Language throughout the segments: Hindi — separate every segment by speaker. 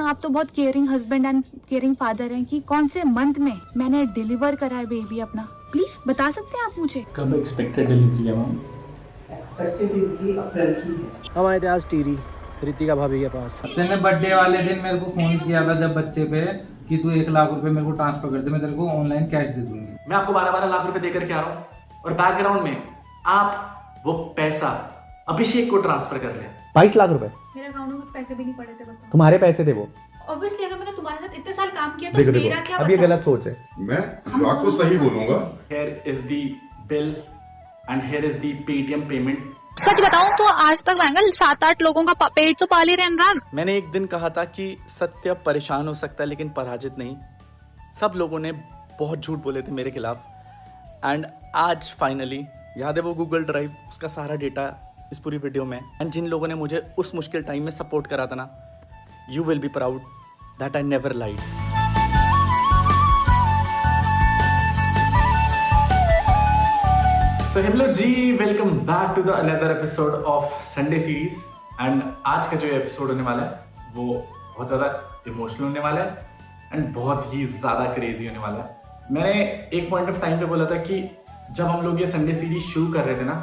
Speaker 1: आप तो बहुत caring husband and caring father हैं कि कौन से मंथ में मैंने डिलीवर करा है बेबी अपना, प्लीज बता सकते हैं आप मुझे?
Speaker 2: कब एक्सपेक्टेड डिलीवरी है मैम?
Speaker 3: एक्सपेक्टेड डिलीवरी अप्रैल की है।
Speaker 4: हम आए थे आज टीरी रितिका भाभी के पास।
Speaker 5: तेने बर्थडे वाले दिन मेरे को फोन किया था जब बच्चे पे कि तू 1 लाख रुपए मेरे को ट्रांसफर कर दे, मैं तेरे को ऑनलाइन कैश दे दूंगी।
Speaker 2: मैं आपको 12-12 लाख रुपए देकर के आ रहा हूँ और बैकग्राउंड में आप वो पैसा अभिषेक को ट्रांसफर कर रहे हैं।
Speaker 6: 22 लाख रुपए
Speaker 1: मेरे अकाउंट में पैसे भी नहीं पड़े थे। बताओ,
Speaker 6: तुम्हारे पैसे थे वो।
Speaker 1: ऑब्वियसली अगर मैंने तुम्हारे साथ इतने साल काम किया तो
Speaker 6: देखो
Speaker 1: मेरा
Speaker 6: देखो
Speaker 1: क्या
Speaker 6: अब ये
Speaker 1: बचा?
Speaker 6: गलत सोच है।
Speaker 7: मैं अनुराग को सही बोलूंगा।
Speaker 2: Here is the bill and here is the Paytm payment.
Speaker 8: सच बताऊं तो आज तक वैंगल 7-8 लोगों का पेट तो पाल ही रहे अनुराग।
Speaker 9: मैंने एक दिन कहा था कि सत्य परेशान हो सकता है लेकिन पराजित नहीं। सब लोगों ने बहुत झूठ बोले थे मेरे खिलाफ एंड आज फाइनली याद है वो गूगल ड्राइव, उसका सारा डेटा इस पूरी वीडियो में। एंड जिन लोगों ने मुझे उस मुश्किल टाइम में सपोर्ट करा था ना, you will be proud that I never lied.
Speaker 2: So hello ji, welcome back to the another episode of Sunday series. And आज का जो एपिसोड होने वाला है वो बहुत ज़्यादा इमोशनल होने वाला है एंड बहुत ही ज़्यादा क्रेजी होने वाला है। मैंने एक पॉइंट ऑफ टाइम पे बोला था कि जब हम लोग ये संडे सीरीज शुरू कर रहे थे ना,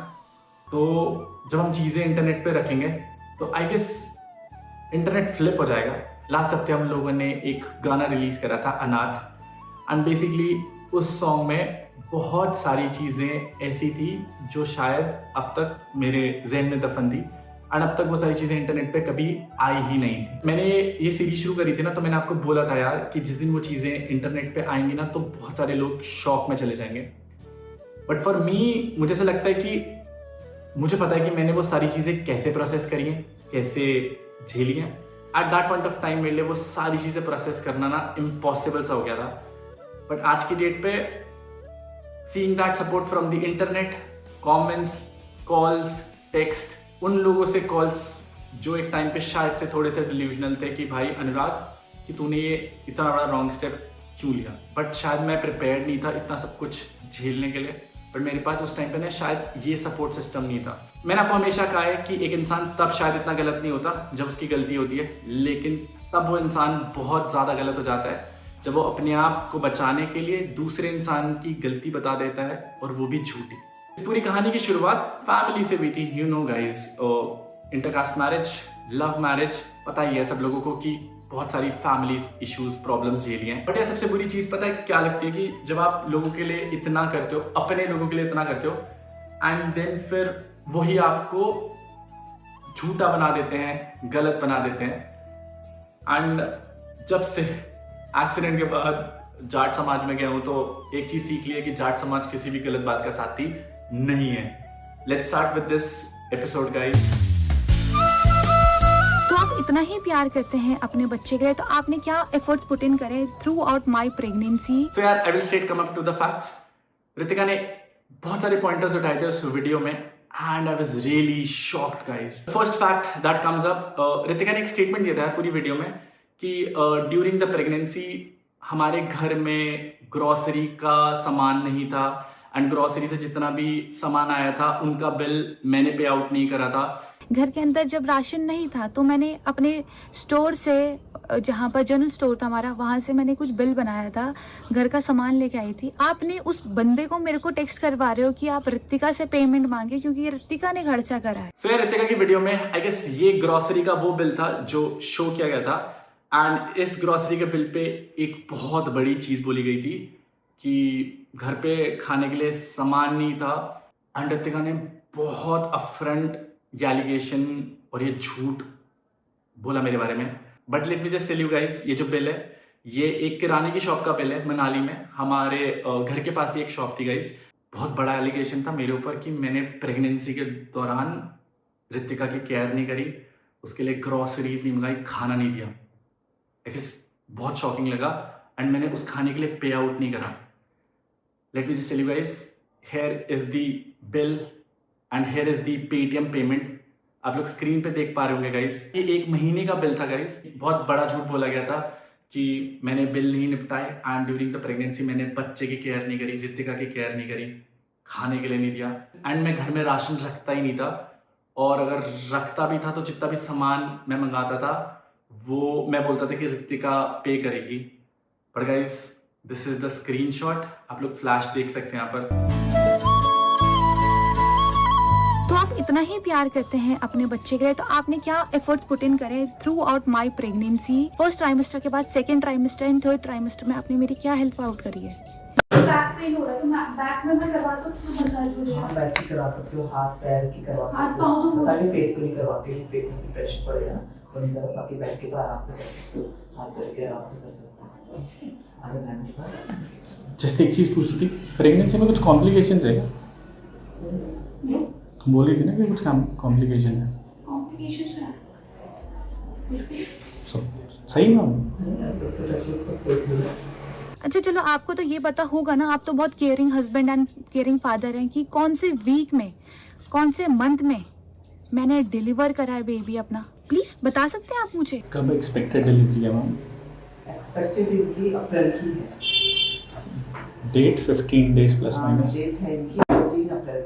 Speaker 2: तो जब हम चीज़ें इंटरनेट पे रखेंगे तो आई गेस इंटरनेट फ्लिप हो जाएगा। लास्ट हफ्ते हम लोगों ने एक गाना रिलीज करा था अनाथ एंड बेसिकली उस सॉन्ग में बहुत सारी चीज़ें ऐसी थी जो शायद अब तक मेरे जहन में दफन थी एंड अब तक वो सारी चीज़ें इंटरनेट पे कभी आई ही नहीं थी। मैंने ये सीरीज शुरू करी थी ना, तो मैंने आपको बोला था यार कि जिस दिन वो चीज़ें इंटरनेट पे आएंगी ना तो बहुत सारे लोग शॉक में चले जाएंगे। बट फॉर मी मुझे ऐसा लगता है कि मुझे पता है कि मैंने वो सारी चीज़ें कैसे प्रोसेस करी हैं, कैसे झेली हैं। At that point of time मेरे लिए वो सारी चीज़ें प्रोसेस करना ना इम्पॉसिबल सा हो गया था। बट आज की डेट पे seeing that support from the internet, comments, calls, text, उन लोगों से कॉल्स जो एक टाइम पे शायद से थोड़े से डिल्यूजनल थे कि भाई अनुराग कि तूने ये इतना बड़ा रॉन्ग स्टेप क्यों लिया। बट शायद मैं प्रिपेयर्ड नहीं था इतना सब कुछ झेलने के लिए। बट मेरे पास उस टाइम पे ना शायद ये सपोर्ट सिस्टम नहीं था। मैंने आपको हमेशा कहा है कि एक इंसान तब शायद इतना गलत नहीं होता जब उसकी गलती होती है, लेकिन तब वो इंसान बहुत ज़्यादा गलत हो जाता है जब वो अपने आप को बचाने के लिए दूसरे इंसान की गलती बता देता है और वो भी झूठी। इस पूरी कहानी की शुरुआत फैमिली से हुई थी। You know guys, intercaste marriage, love marriage, पता ही है सब लोगों को कि बहुत सारी फैमिली इश्यूज, प्रॉब्लम्स झेली हैं। बट ये सबसे बुरी चीज़ पता है क्या लगती है कि जब आप लोगों के लिए इतना करते हो, अपने लोगों के लिए इतना करते हो एंड देन फिर वही आपको झूठा बना देते हैं, गलत बना देते हैं। एंड जब से एक्सीडेंट के बाद जाट समाज में गया हूं तो एक चीज सीख ली है कि जाट समाज किसी भी गलत बात का साथी नहीं है। Let's start with this episode guys.
Speaker 1: तो आप इतना ही प्यार करते हैं अपने बच्चे के लिए, तो आपने क्या एफर्ट्स पुट इन करे थ्रू आउट माई प्रेगनेंसी?
Speaker 2: तो यार I will straight come up to the facts. Ritika ने बहुत सारे पॉइंटर्स उठाए थे उस वीडियो में and I was really shocked guys. First fact that comes up, Ritika ने एक स्टेटमेंट दिया था पूरी वीडियो में कि ड्यूरिंग द प्रेगनेंसी हमारे घर में ग्रॉसरी का सामान नहीं था एंड ग्रॉसरी से जितना भी सामान आया था उनका बिल मैंने पे आउट नहीं करा था।
Speaker 1: घर के अंदर जब राशन नहीं था तो मैंने अपने स्टोर से, जहाँ पर जनरल स्टोर था हमारा, वहाँ से मैंने कुछ बिल बनाया था, घर का सामान लेके आई थी। आपने उस बंदे को मेरे को टेक्स्ट करवा रहे हो कि आप रितिका से पेमेंट मांगे क्योंकि रितिका ने खर्चा करा है।
Speaker 2: सो यार रितिका की वीडियो में आई गेस ये ग्रॉसरी का वो बिल था जो शो किया गया था एंड इस ग्रॉसरी के बिल पे एक बहुत बड़ी चीज़ बोली गई थी कि घर पे खाने के लिए सामान नहीं था एंड रितिका ने बहुत अफरंट एलिगेशन और ये झूठ बोला मेरे बारे में। But let me just tell you guys, ये जो बिल है ये एक किराने की शॉप का बिल है मनाली में। हमारे घर के पास ही एक शॉप थी गाइस। बहुत बड़ा एलिगेशन था मेरे ऊपर कि मैंने प्रेगनेंसी के दौरान रितिका की केयर नहीं करी, उसके लिए ग्रॉसरीज नहीं मंगाई, खाना नहीं दिया। बहुत शॉकिंग लगा एंड मैंने उस खाने के लिए पे आउट नहीं करा। Let me just tell you guys, here is the bill and here is the Paytm payment. आप लोग स्क्रीन पे देख पा रहे होंगे गाइस, ये 1 महीने का बिल था गाइस। बहुत बड़ा झूठ बोला गया था कि मैंने बिल नहीं निपटाए एंड ड्यूरिंग द प्रेगनेंसी मैंने बच्चे की केयर नहीं करी, रितिका की केयर नहीं करी, खाने के लिए नहीं दिया एंड मैं घर में राशन रखता ही नहीं था और अगर रखता भी था तो जितना भी सामान मैं मंगाता था वो मैं बोलता था कि रितिका पे करेगी, but guys this is the screenshot, आप लोग फ्लैश देख सकते हैं यहाँ पर।
Speaker 1: तो आप इतना ही प्यार करते हैं अपने बच्चे के लिए, तो आपने क्या एफर्ट्स पुट इन करे through out my pregnancy? First trimester के बाद second trimester and third trimester में आपने मेरी क्या हेल्प आउट करी है?
Speaker 6: बैक पेन हो रहा है तो मैं बैक में मैं करवा सकती हूँ मसाज वगैरह?
Speaker 3: हाँ, बैक की करवा सकते हो, हाथ पैर की करवा
Speaker 6: हाथ
Speaker 3: सकते
Speaker 6: पाँव
Speaker 3: हो,
Speaker 6: तो
Speaker 3: सारे पेट को नहीं करवाते हो, पेट में प्रेशर पड़ेगा ना, तो नहीं करो, बाकी बैठ के तो आराम से कर सकते हो, हाथ पैर के आराम से कर सकते हो। अगर मैम के पास
Speaker 2: जस्ट एक चीज़ पूछी थी, प्रेगनेंसी में कुछ कॉम्प्लिकेशंस है क्या? तुम बोल रही थी ना कि कुछ कॉम्प्लिकेशन है।
Speaker 6: कॉम्प्लिकेशंस है कुछ भी?
Speaker 2: सही मैम?
Speaker 3: तो सब सही चल रहा है।
Speaker 1: अच्छा चलो, आपको तो ये पता होगा ना, आप तो बहुत caring husband and caring father हैं, कि कौन से वीक में, कौन से मंथ में मैंने डिलीवर करा है बेबी अपना? प्लीज बता सकते हैं आप मुझे?
Speaker 2: कब एक्सपेक्टेड डिलीवरी है मैम?
Speaker 3: एक्सपेक्टेड इनकी अप्रैल की है,
Speaker 2: डेट 15 डेज प्लस
Speaker 3: हाँ,
Speaker 2: माइनस।
Speaker 3: डेट है इनकी 14 अप्रैल।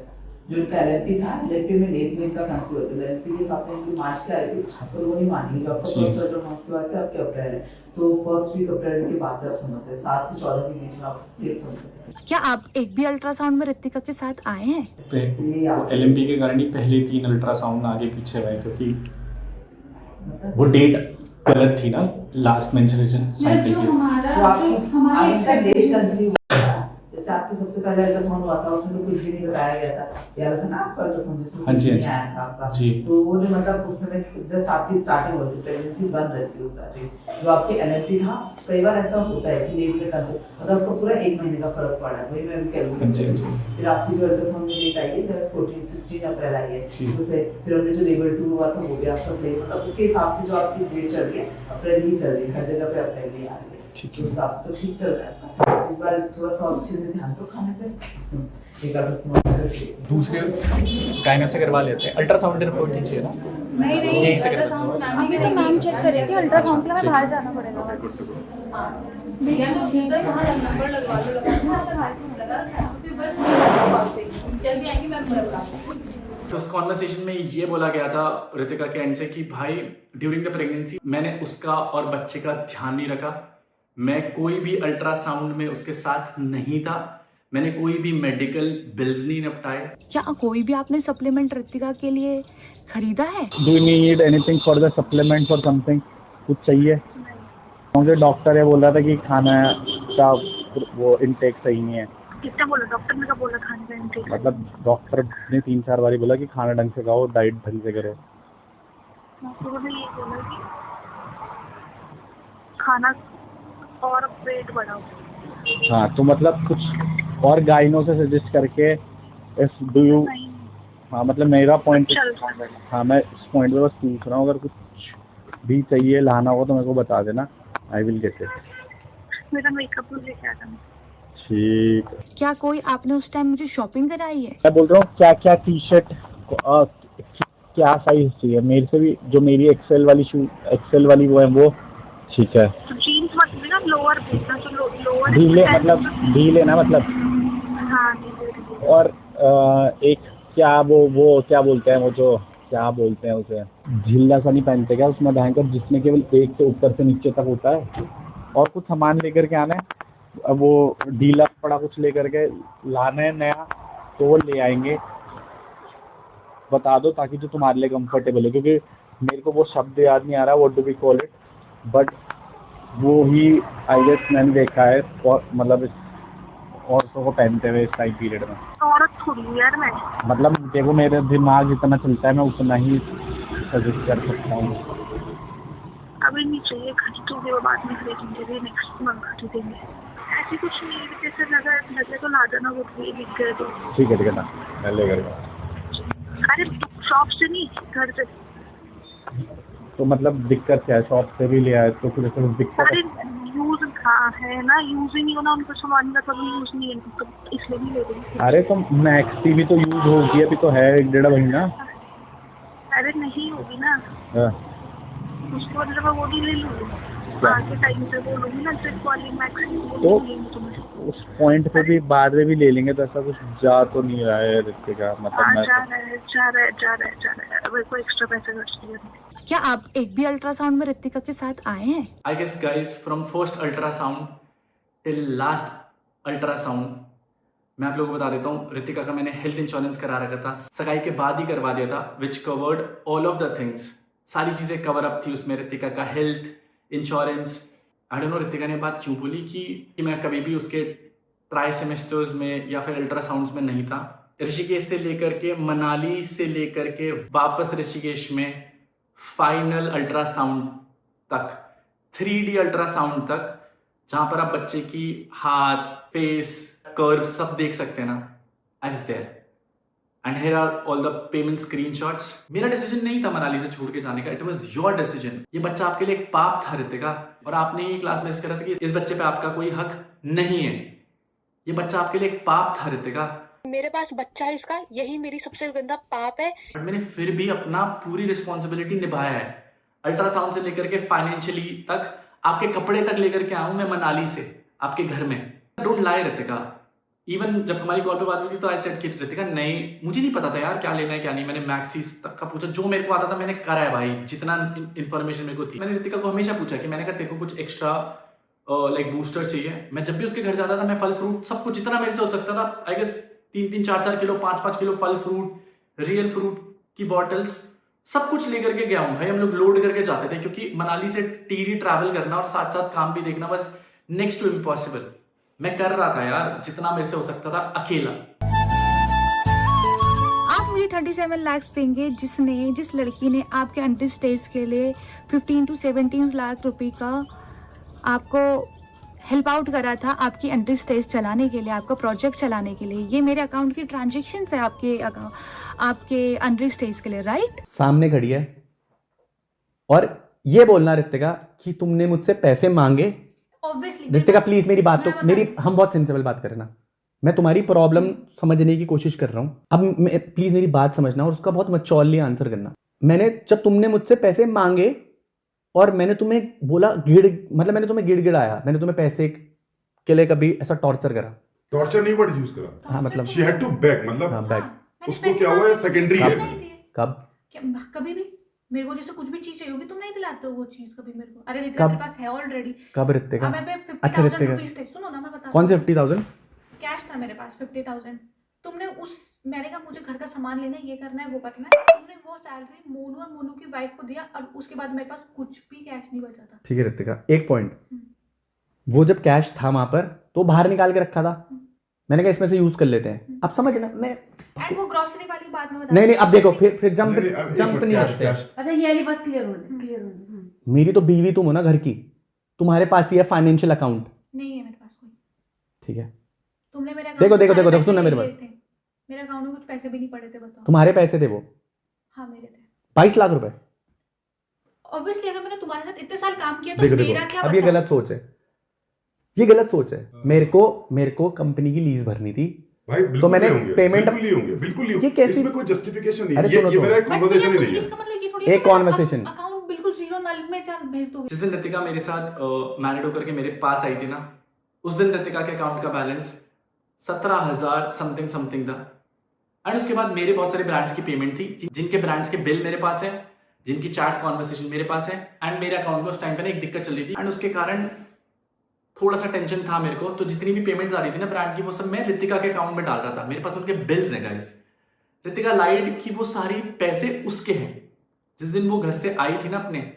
Speaker 3: जो इनका LLP था, LLP में डेट में इनका कंसीव होता है, LLP के साथ में इनकी मार्च के आई थी, तो वो नहीं मानी, जो आपका फर्स्ट अल्ट्रासाउंड के बाद से आपके अप्रैल है, तो फर्स्ट वीक अप्रैल के बाद से आप सुन सकते हैं, 7 से 14 के बीच में आप फिर सुन सकते हैं।
Speaker 1: क्या आप एक भी अल्ट्रासाउंड में रितिका के साथ आए हैं?
Speaker 2: LMP के कारण ही पहले 3 अल्ट्रासाउंड आगे पीछे हुए, क्योंकि वो डेट गलत थी ना, लास्ट मेंस्ट्रुएशन साइकिल
Speaker 6: जो
Speaker 2: की।
Speaker 6: हमारा
Speaker 3: तो
Speaker 6: जो
Speaker 3: आपकी
Speaker 6: हमारी
Speaker 3: आपका डेट
Speaker 6: expectation-
Speaker 3: कंसीव हुआ, जैसे आपके सबसे पहले अल्ट्रासाउंड हुआ था, उसमें तो कुछ भी नहीं बताया गया था, याद था ना आपका अल्ट्रासाउंड जिसमें
Speaker 2: हाँ
Speaker 3: कुछ
Speaker 2: जी,
Speaker 3: नहीं
Speaker 2: हाँ जी।
Speaker 3: आया था आपका,
Speaker 2: जी।
Speaker 3: तो वो जो मतलब उस समय जस्ट आपकी स्टार्टिंग हो रही थी, प्रेगनेंसी बन रही थी उस स्टार्टिंग, जो आपकी LLP था, कई बार ऐसा होता है कि लेट में कंसीव, मतलब उसको पूरा 1 महीने का फर्क पड़ा है, वही मैं
Speaker 2: हाँ
Speaker 3: कैलकुलेट
Speaker 2: जी, हाँ
Speaker 3: कर,
Speaker 2: जी।
Speaker 3: फिर आपकी जो अल्ट्रासाउंड में डेट आई है 16 अप्रैल आई है,
Speaker 2: जी।
Speaker 3: उसे फिर हमने जो लेवल 2 हुआ था वो भी आपका सही, मतलब उसके हिसाब से जो आपकी डेट चल रही है अप्रैल ही चल रही है, हर जगह पे अप्रैल ही आ रही है,
Speaker 2: ठीक
Speaker 3: तो हिसाब से तो ठीक चल रहा है। इस बार थोड़ा सा और चीज़ में ध्यान दो खाने पे, एक अल्ट्रासाउंड करके
Speaker 2: दूसरे गायनेक से करवा लेते हैं, अल्ट्रासाउंड रिपोर्ट ही चाहिए ना?
Speaker 6: नहीं
Speaker 2: यही से कर
Speaker 6: अल्ट्रासाउंड मैम
Speaker 1: हाँ,
Speaker 6: ही
Speaker 1: तो मैम चेक करेगी, अल्ट्रासाउंड के लिए
Speaker 2: ठीक।
Speaker 1: बाहर जाना पड़ेगा।
Speaker 6: या तो इधर वहाँ नंबर लगवा लो, लगा फिर बस पास से जैसे आएंगे मैं पूरा बता दूँगी।
Speaker 2: तो उस कॉन्वर्सेशन में ये बोला गया था रितिका के एंड से कि भाई ड्यूरिंग द प्रेगनेंसी मैंने उसका और बच्चे का ध्यान नहीं रखा, मैं कोई भी अल्ट्रासाउंड में उसके साथ नहीं था, मैंने कोई भी मेडिकल बिल्स नहीं निपटाए।
Speaker 1: क्या कोई भी आपने सप्लीमेंट रितिका के लिए खरीदा है?
Speaker 4: Do you need anything for the supplement और समथिंग? कुछ चाहिए? मुझे डॉक्टर ये बोल रहा था कि खाना का वो इनटेक सही नहीं है।
Speaker 8: कितना बोला डॉक्टर ने? क्या बोला खाने का इंटेक?
Speaker 4: मतलब डॉक्टर ने 3-4 बारी बोला कि खाना ढंग से खाओ, डाइट ढंग से करो।
Speaker 8: डॉक्टर ने ये बोला कि खाना और वेट बढ़ाओ।
Speaker 4: हाँ, तो मतलब कुछ और गाइनों से सजेस्ट करके इस डू यू,
Speaker 8: नहीं
Speaker 4: हाँ मतलब मेरा पॉइंट,
Speaker 8: चल रहा है।
Speaker 4: हाँ मैं इस पॉइंट पे बस पूछ रहा हूँ, अगर कुछ भी चाहिए लाना हो तो मेरे को बता देना, आई विल गेट इट।
Speaker 8: मेरा मेकअप भी लेके आ जाना।
Speaker 4: ठीक।
Speaker 1: क्या कोई आपने उस टाइम मुझे शॉपिंग कराई है?
Speaker 4: मैं बोल रहा हूँ क्या क्या टी शर्ट क्या साइज चाहिए मेरे से भी, जो मेरी एक्सेल वाली वो है वो ठीक है।
Speaker 8: तो जीन्स मत लेना, लोअर देखना, तो लोअर
Speaker 4: ढीले मतलब ढीले ना मतलब।
Speaker 8: हाँ ढीले।
Speaker 4: और एक क्या वो क्या बोलते हैं, वो जो क्या बोलते हैं उसे, झिल्ला सा नहीं पहनते क्या उसमें भयंकर, जिसमें केवल एक से ऊपर से नीचे तक होता है, और कुछ सामान लेकर के आना है, अब वो ढीला पड़ा कुछ लेकर के लाना है नया, तो वो ले आएंगे, बता दो ताकि जो तुम्हारे लिए कंफर्टेबल है, क्योंकि मेरे को वो शब्द याद नहीं आ रहा, what do we call it, but वो ही आई गेस मैंने देखा है, और मतलब औरतों को पहनते हुए इस टाइम पीरियड में।
Speaker 8: औरत थोड़ी यार मैं,
Speaker 4: मतलब देखो मेरे दिमाग जितना चलता है मैं उतना ही सजेस्ट कर सकता हूँ।
Speaker 8: अभी नहीं चाहिए, खरीदोगे वो बाद में खरीदेंगे, नेक्स्ट मंथ खरीदेंगे। ऐसी कुछ नहीं है, जैसे लगे तो ला जाना, वो भी दिख गए तो
Speaker 4: ठीक है ना, मैं ले कर।
Speaker 8: अरे शॉप से नहीं, घर से।
Speaker 4: तो मतलब दिक्कत क्या है, शॉप से भी ले आए तो फिर दिक्कत
Speaker 8: अरे यूज है ना, यूज ही नहीं होना, उनको सामान का कभी यूज नहीं है, तो इसलिए नहीं ले रही।
Speaker 4: अरे तो मैक्सी भी तो यूज होगी, अभी तो है 1-1.5 महीना।
Speaker 8: अरे नहीं होगी ना,
Speaker 4: हाँ।
Speaker 8: उसके बाद जब वो भी ले लूँगी। आगे टाइम पे बोलूंगी ना ट्रिप वाली मैक्सिमम
Speaker 4: तो
Speaker 8: तुम्हें
Speaker 4: उस पॉइंट पे भी बाद में भी ले लेंगे तो ऐसा कुछ जा तो नहीं रहा है रितिका, मतलब मैं
Speaker 8: जा रहा है मेरे को एक्स्ट्रा पैसे खर्च किए
Speaker 1: क्या आप एक भी अल्ट्रासाउंड में रितिका के साथ आए हैं?
Speaker 2: I guess guys from first ultrasound till last ultrasound मैं आप लोगों को बता देता हूँ, रितिका का मैंने हेल्थ इंश्योरेंस करा रखा था, सगाई के बाद ही करवा दिया था, which covered all of the things, सारी चीज़ें कवर अप थी उसमें, रितिका का health insurance. I don't know Ritika ने बात क्यों बोली कि मैं कभी भी उसके ट्राई सेमेस्टर्स में या फिर अल्ट्रासाउंड्स में नहीं था। ऋषिकेश से लेकर के मनाली से लेकर के वापस ऋषिकेश में फाइनल अल्ट्रासाउंड तक, 3D अल्ट्रासाउंड तक, जहां पर आप बच्चे की हाथ, फेस, कर्व सब देख सकते हैं ना, I was there and here are all the payment screenshots. मेरा डिसीजन नहीं था मनाली से छोड़ के जाने का, इट वाज योर डिसीजन। ये बच्चा आपके लिए एक पाप था रितिका, और आपने ये क्लास में करा था कि इस बच्चे पे आपका कोई हक नहीं है। ये बच्चा आपके लिए एक पाप था रितिका।
Speaker 10: मेरे पास बच्चा है इसका, यही मेरी सबसे गंदा पाप है।
Speaker 2: बट मैंने फिर भी अपना पूरी रिस्पॉन्सिबिलिटी निभाया है, अल्ट्रासाउंड से लेकर के फाइनेंशियली तक, आपके कपड़े तक लेकर के आऊं मैं मनाली से आपके घर में। Don't lie Ritika. इवन जब हमारी कॉल पे बात हुई थी तो आई सेड कि रितिका नहीं, मुझे नहीं पता था यार क्या लेना है क्या नहीं। मैंने मैक्सीज तक का पूछा, जो मेरे को आता था मैंने करा है भाई, जितना इन्फॉर्मेशन मेरे को थी। मैंने रितिका को हमेशा पूछा कि मैंने कहा तेरे को कुछ एक्स्ट्रा लाइक बूस्टर चाहिए। मैं जब भी उसके घर जाता था मैं फल फ्रूट सब कुछ जितना मेरे से हो सकता था, आई गेस 3-3, 4-4 किलो, 5-5 किलो फल फ्रूट, रियल फ्रूट की बॉटल्स सब कुछ लेकर के गया हूं भाई। हम लोग लोड करके जाते थे क्योंकि मनाली से टीरी ट्रैवल करना और साथ साथ काम भी देखना बस नेक्स्ट टू इम्पॉसिबल। मैं कर रहा था यार जितना मेरे से हो सकता था अकेला।
Speaker 1: आप मुझे 37 लाख देंगे जिस लड़की ने आपके अंडर स्टेज के लिए 15 to 17 लाख रुपए का आपको हेल्प आउट करा था, आपकी अंडर स्टेज चलाने के लिए, आपका प्रोजेक्ट चलाने के लिए। ये मेरे अकाउंट की ट्रांजेक्शन है आपके अंडर स्टेज के लिए, राइट?
Speaker 9: सामने खड़ी है और ये बोलना रितिका कि तुमने मुझसे पैसे मांगे। रितिका प्लीज मेरी बात तो हम बहुत सेंसिबल बात करें ना, मैं तुम्हारी प्रॉब्लम समझने की कोशिश कर रहा हूं। अब प्लीज मेरी बात समझना और उसका बहुत मैच्योरली आंसर करना। जब तुमने मुझसे पैसे मांगे और मैंने तुम्हें बोला मैंने तुम्हें गिड़गिड़ाया, मैंने तुम्हें पैसे के लिए कभी ऐसा टॉर्चर करा?
Speaker 7: टॉर्चर नहीं वर्ड यूज करा।
Speaker 9: हाँ मतलब
Speaker 7: शी हैड टू बेग, मतलब
Speaker 9: हाँ बैग।
Speaker 7: उसको क्या हुआ है सेकेंडरी है।
Speaker 9: कब?
Speaker 1: कभी भी मेरे को जैसे कुछ भी चीज चाहिए होगी तुम नहीं दिलाते हो वो चीज कभी मेरे को। अरे रितिका मेरे पास है ऑलरेडी।
Speaker 9: कब रितिका?
Speaker 1: अच्छा रितिका, सुनो ना मैं बता।
Speaker 9: कौन से 50,000?
Speaker 1: कैश था मेरे पास 50,000। तुमने मैंने कहा मुझे घर का सामान लेना है, ये करना है, वो करना है, तुमने वो सैलरी मोनू और मोनू की वाइफ को दिया और उसके बाद मेरे पास कुछ भी कैश नहीं बचा था।
Speaker 9: ठीक है रितिका, एक पॉइंट, वो जब कैश था वहां पर तो बाहर निकाल के रखा था, मैंने कहा इसमें से यूज कर लेते हैं। अब समझ ना, मैं
Speaker 1: एंड वो ग्रोसरी वाली बात में बता।
Speaker 9: नहीं अब देखो फिर जंप नहीं करते।
Speaker 10: अच्छा ये वाली बात क्लियर होने।
Speaker 9: मेरी तो बीवी तुम हो ना घर की, तुम्हारे पास ही है फाइनेंशियल अकाउंट?
Speaker 1: नहीं है मेरे पास कोई।
Speaker 9: ठीक है,
Speaker 1: तुमने मेरे
Speaker 9: देखो सुनना मेरे बात।
Speaker 1: मेरे अकाउंट में कुछ पैसे भी नहीं पड़े थे, बताओ।
Speaker 9: तुम्हारे पैसे थे वो?
Speaker 1: हाँ मेरे थे
Speaker 9: 22 लाख रुपए।
Speaker 1: ऑब्वियसली अगर मैंने तुम्हारे साथ इतने साल काम किया तो मेरा क्या
Speaker 9: अब ये गलत सोच है, ये गलत सोच है। मेरे को कंपनी की लीज भरनी थी
Speaker 7: भाई,
Speaker 9: तो मैंने पेमेंट
Speaker 7: बिल्कुल
Speaker 9: ये कैसी,
Speaker 7: इसमें कोई जस्टिफिकेशन नहीं।
Speaker 9: अरे
Speaker 7: ये मेरा एक कन्वर्सेशन ही नहीं है।
Speaker 1: इसका मतलब ये थोड़ी
Speaker 9: एक कॉन्वर्सेशन
Speaker 1: अकाउंट बिल्कुल जीरो नल में चल भेज दोगे।
Speaker 2: जिस दिन रितिका मेरे साथ मैरिड होकर के मेरे पास आई थी ना, उस दिन रितिका के अकाउंट का बैलेंस 17,000 समथिंग था। एंड उसके बाद मेरे बहुत सारे ब्रांड्स की पेमेंट थी, जिनके ब्रांड्स के बिल मेरे पास है, जिनकी चैट कॉन्वर्सेशन मेरे पास है। एंड मेरे अकाउंट में उस टाइम पे ना एक दिक्कत चल रही थी एंड उसके कारण थोड़ा सा टेंशन था मेरे को। तो जितनी भी पेमेंट आ रही थी ना ब्रांड की, वो सब मैं रितिका के अकाउंट में डाल रहा था। मेरे पास उनके बिल्स हैं गाइस। रितिका लाइड कि वो सारी पैसे उसके हैं। जिस दिन वो घर से आई थी ना अपने,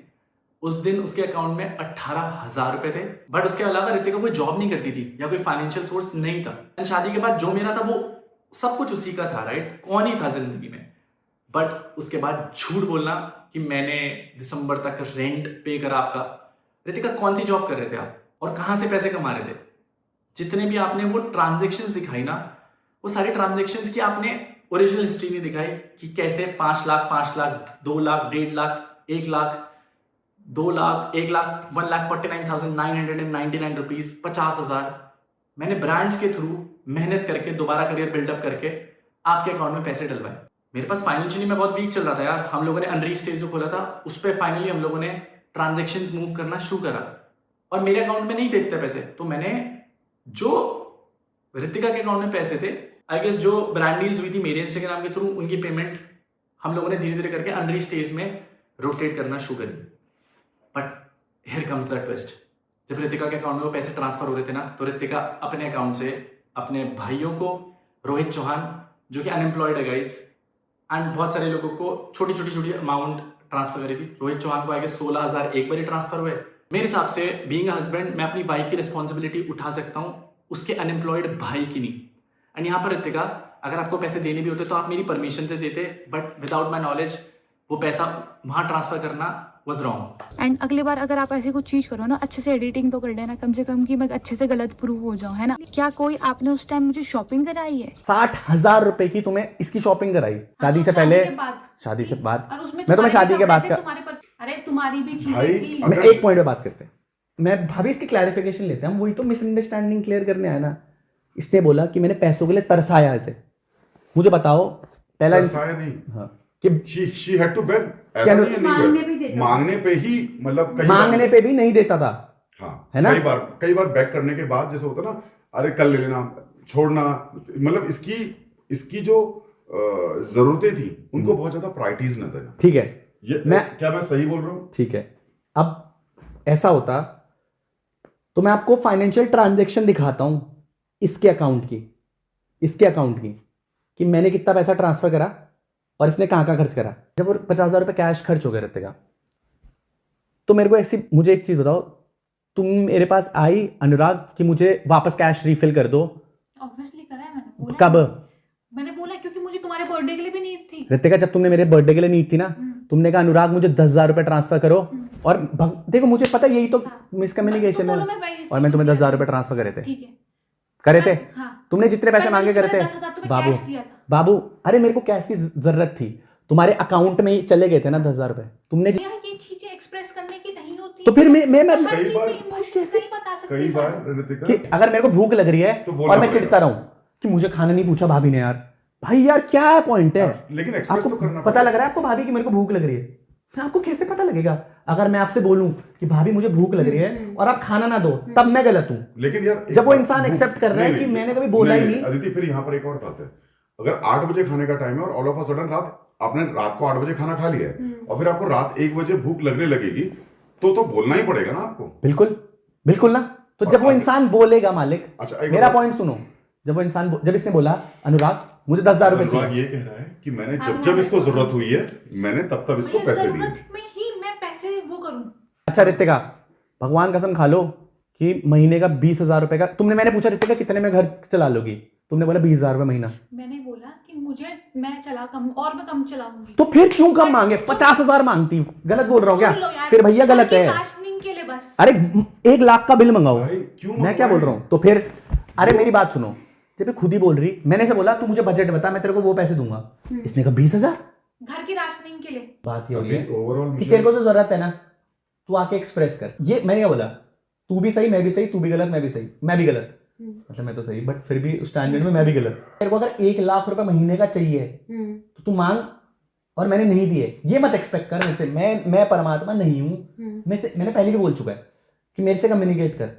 Speaker 2: उस दिन उसके अकाउंट में 18,000 रुपए थे। बट उसके अलावा रितिका कोई जॉब नहीं करती थी या कोई फाइनेंशियल सोर्स नहीं था। शादी के बाद जो मेरा था वो सब कुछ उसी का था, राइट? कौन ही था जिंदगी में। बट उसके बाद झूठ बोलना कि मैंने दिसंबर तक रेंट पे करा आपका। रितिका कौन सी जॉब कर रहे थे आप और कहां से पैसे कमा रहे थे? जितने भी आपने वो ट्रांजैक्शंस दिखाई ना, वो सारी ट्रांजैक्शंस की आपने ओरिजिनल हिस्ट्री नहीं दिखाई कि कैसे 5 लाख, 2 लाख, 1.5 लाख, 1 लाख, 2 लाख, 1 लाख, 1,49,999 रुपीज, 50,000 मैंने ब्रांड्स के थ्रू मेहनत करके दोबारा करियर बिल्डअप करके आपके अकाउंट में पैसे डलवाए। मेरे पास फाइनेंशियली मैं बहुत वीक चल रहा था यार। हम लोगों ने अनरीच स्टेज जो खोला था उस पर फाइनली हम लोगों ने ट्रांजेक्शन्स मूव करना शुरू करा। और मेरे अकाउंट में नहीं थे इतने पैसे, तो मैंने जो ऋतिका के अकाउंट में पैसे थे, आई गेस जो ब्रांड डील्स हुई थी मेरे इंस्टाग्राम के थ्रू, उनकी पेमेंट हम लोगों ने धीरे धीरे करके अनरी स्टेज में रोटेट करना शुरू करी। But here comes the twist, जब ऋतिका के अकाउंट में वो पैसे ट्रांसफर हो रहे थे ना, तो ऋतिका अपने अकाउंट से अपने भाइयों को, रोहित चौहान जो कि अनएम्प्लॉयड है गाइस, एंड बहुत सारे लोगों को छोटी छोटी अमाउंट ट्रांसफर करी थी। रोहित चौहान को आगे 16,000 एक बार ही ट्रांसफर हुए। मेरे हिसाब से बीइंग अ हस्बैंड मैं अपनी वाइफ की रिस्पॉन्सिबिलिटी उठा सकता हूँ, उसके अनएम्प्लॉयड भाई की नहीं। एंड यहाँ पर ऋतिका, अगर आपको पैसे देने भी होते तो आप मेरी परमिशन से देते, बट विदाउट माई नॉलेज वो पैसा वहां ट्रांसफर करना वाज रॉन्ग।
Speaker 1: एंड अगली बार अगर आप ऐसी कुछ चीज करो ना, अच्छे से एडिटिंग तो कर लेना कम से कम, कि मैं अच्छे से गलत प्रूव हो जाऊं, है ना। क्या कोई आपने उस टाइम मुझे शॉपिंग कराई है?
Speaker 9: 60,000 रुपए की तुम्हें इसकी शॉपिंग कराई शादी से पहले, शादी से बाद। मैं तुम्हें शादी के बाद का,
Speaker 6: अरे तुम्हारी भी चीजें थी।
Speaker 9: मैं एक पॉइंट पे बात करते हैं, मैं भाभी इसकी क्लैरिफिकेशन लेते हैं, हम वही तो मिसअंडरस्टैंडिंग क्लियर करने आया ना। इसने बोला कि मैंने पैसों के लिए तरसाया ऐसे, मुझे बताओ पहला
Speaker 7: नहीं,
Speaker 9: हाँ,
Speaker 7: कि she had to beg, ऐसा नहीं है, मांगने पे ही, मतलब
Speaker 9: मांगने पे भी नहीं देता था,
Speaker 7: हाँ
Speaker 9: है ना।
Speaker 7: कई बार बैक करने के बाद जैसे होता ना, अरे कल ले लेना, छोड़ना, मतलब इसकी जो जरूरतें थी उनको बहुत ज्यादा प्रायोरिटीज न देना।
Speaker 9: ठीक है,
Speaker 7: क्या मैं सही बोल रहा हूँ?
Speaker 9: ठीक है, अब ऐसा होता तो मैं आपको फाइनेंशियल ट्रांजैक्शन दिखाता हूं इसके अकाउंट की, कि मैंने कितना पैसा ट्रांसफर करा और इसने कहां खर्च करा। जब वो 50,000 रुपए कैश खर्च हो गए रहते का, तो मुझे एक चीज बताओ, तुम मेरे पास आई अनुराग कि मुझे वापस कैश रिफिल कर दो?
Speaker 6: ऑब्वियसली करा है मैंने। बोला
Speaker 9: कब?
Speaker 6: मैंने बोला क्योंकि मुझे तुम्हारे बर्थडे के लिए भी नीड थी।
Speaker 9: ऋतिका, जब तुमने मेरे बर्थडे के लिए नीड थी ना, तुमने कहा अनुराग मुझे 10,000 रुपए ट्रांसफर करो, और देखो मुझे पता यही तो मिसकम्युनिकेशन है, और मैं तुम्हें 10,000 रुपए ट्रांसफर करे थे, करे थे। तुमने जितने पैसे मांगे करे थे बाबू, अरे मेरे को कैश की जरूरत थी, तुम्हारे अकाउंट में ही चले गए थे ना 10,000 रुपए। तुमने
Speaker 6: ये चीजें एक्सप्रेस करने की नहीं होती,
Speaker 9: तो फिर मैं
Speaker 7: कई बार ऋतिका,
Speaker 9: कि अगर मेरे को भूख लग रही है और मैं चिढ़ता रहूं कि मुझे खाना नहीं पूछा भाभी ने, यार भाई यार क्या है पॉइंट है,
Speaker 7: लेकिन एक्सप्रेस तो करना
Speaker 9: पता लग रहा है आपको भाभी कि मेरे को भूख लग रही है। आपको कैसे पता लगेगा अगर मैं आपसे बोलूं कि भाभी मुझे भूख लग रही है और आप खाना ना दो, तब मैं गलत हूं।
Speaker 7: लेकिन यार
Speaker 9: जब वो इंसान एक्सेप्ट कर रहा है कि मैंने कभी बोला ही नहीं।
Speaker 7: अदिति, फिर यहाँ पर एक और बात है, अगर 8 बजे खाने का टाइम है और ऑल ऑफ अ सडन आपने रात को 8 बजे खाना खा लिया है और फिर आपको रात 1 बजे भूख लगने लगेगी, तो बोलना ही पड़ेगा ना आपको।
Speaker 9: बिल्कुल ना। तो जब वो इंसान बोलेगा मालिक,
Speaker 7: अच्छा
Speaker 9: मेरा पॉइंट सुनो, जब इसने बोला अनुराग मुझे 10,000 रुपए चाहिए,
Speaker 7: ये कह रहा है कि मैंने जब इसको जरूरत हुई है मैंने तब इसको पैसे दिए।
Speaker 6: मैं पैसे वो करूं।
Speaker 9: अच्छा ऋतिका, भगवान कसम खा लो कि महीने का 20,000 रुपए का मैंने पूछा ऋतिका कितने में घर चला लोगी, तुमने बोला 20,000 रुपए महीना।
Speaker 6: मैंने बोला कि मैं कम चलाऊंगी।
Speaker 9: तो फिर क्यों कम मांगे? 50,000 मांगती, गलत बोल रहा हूँ क्या? फिर भैया गलत है।
Speaker 6: के लिए बस
Speaker 9: अरे 1 लाख का बिल मंगाओ, मैं क्या बोल रहा हूँ? तो फिर अरे मेरी बात सुनो, जब खुद ही बोल रही, मैंने से बोला तू मुझे बजट बता, मैं तेरे को वो पैसे दूंगा। इसने कहा 20,000
Speaker 6: घर की राशनिंग के लिए।
Speaker 9: बात ये है कि तेरे को जो जरूरत है ना, तू आके एक्सप्रेस कर। ये मैंने क्या बोला, तू भी सही मैं भी सही, तू भी गलत मैं भी सही, मैं भी गलत, मतलब मैं तो सही बट फिर भी उस टाइम में मैं भी गलत। तेरे को अगर 1 लाख रुपए महीने का चाहिए तो तू मांग, और मैंने नहीं दिए ये मत एक्सपेक्ट कर मेरे से। मैं परमात्मा नहीं हूं, मैंने पहले भी बोल चुका है कि मेरे से कम्युनिकेट कर।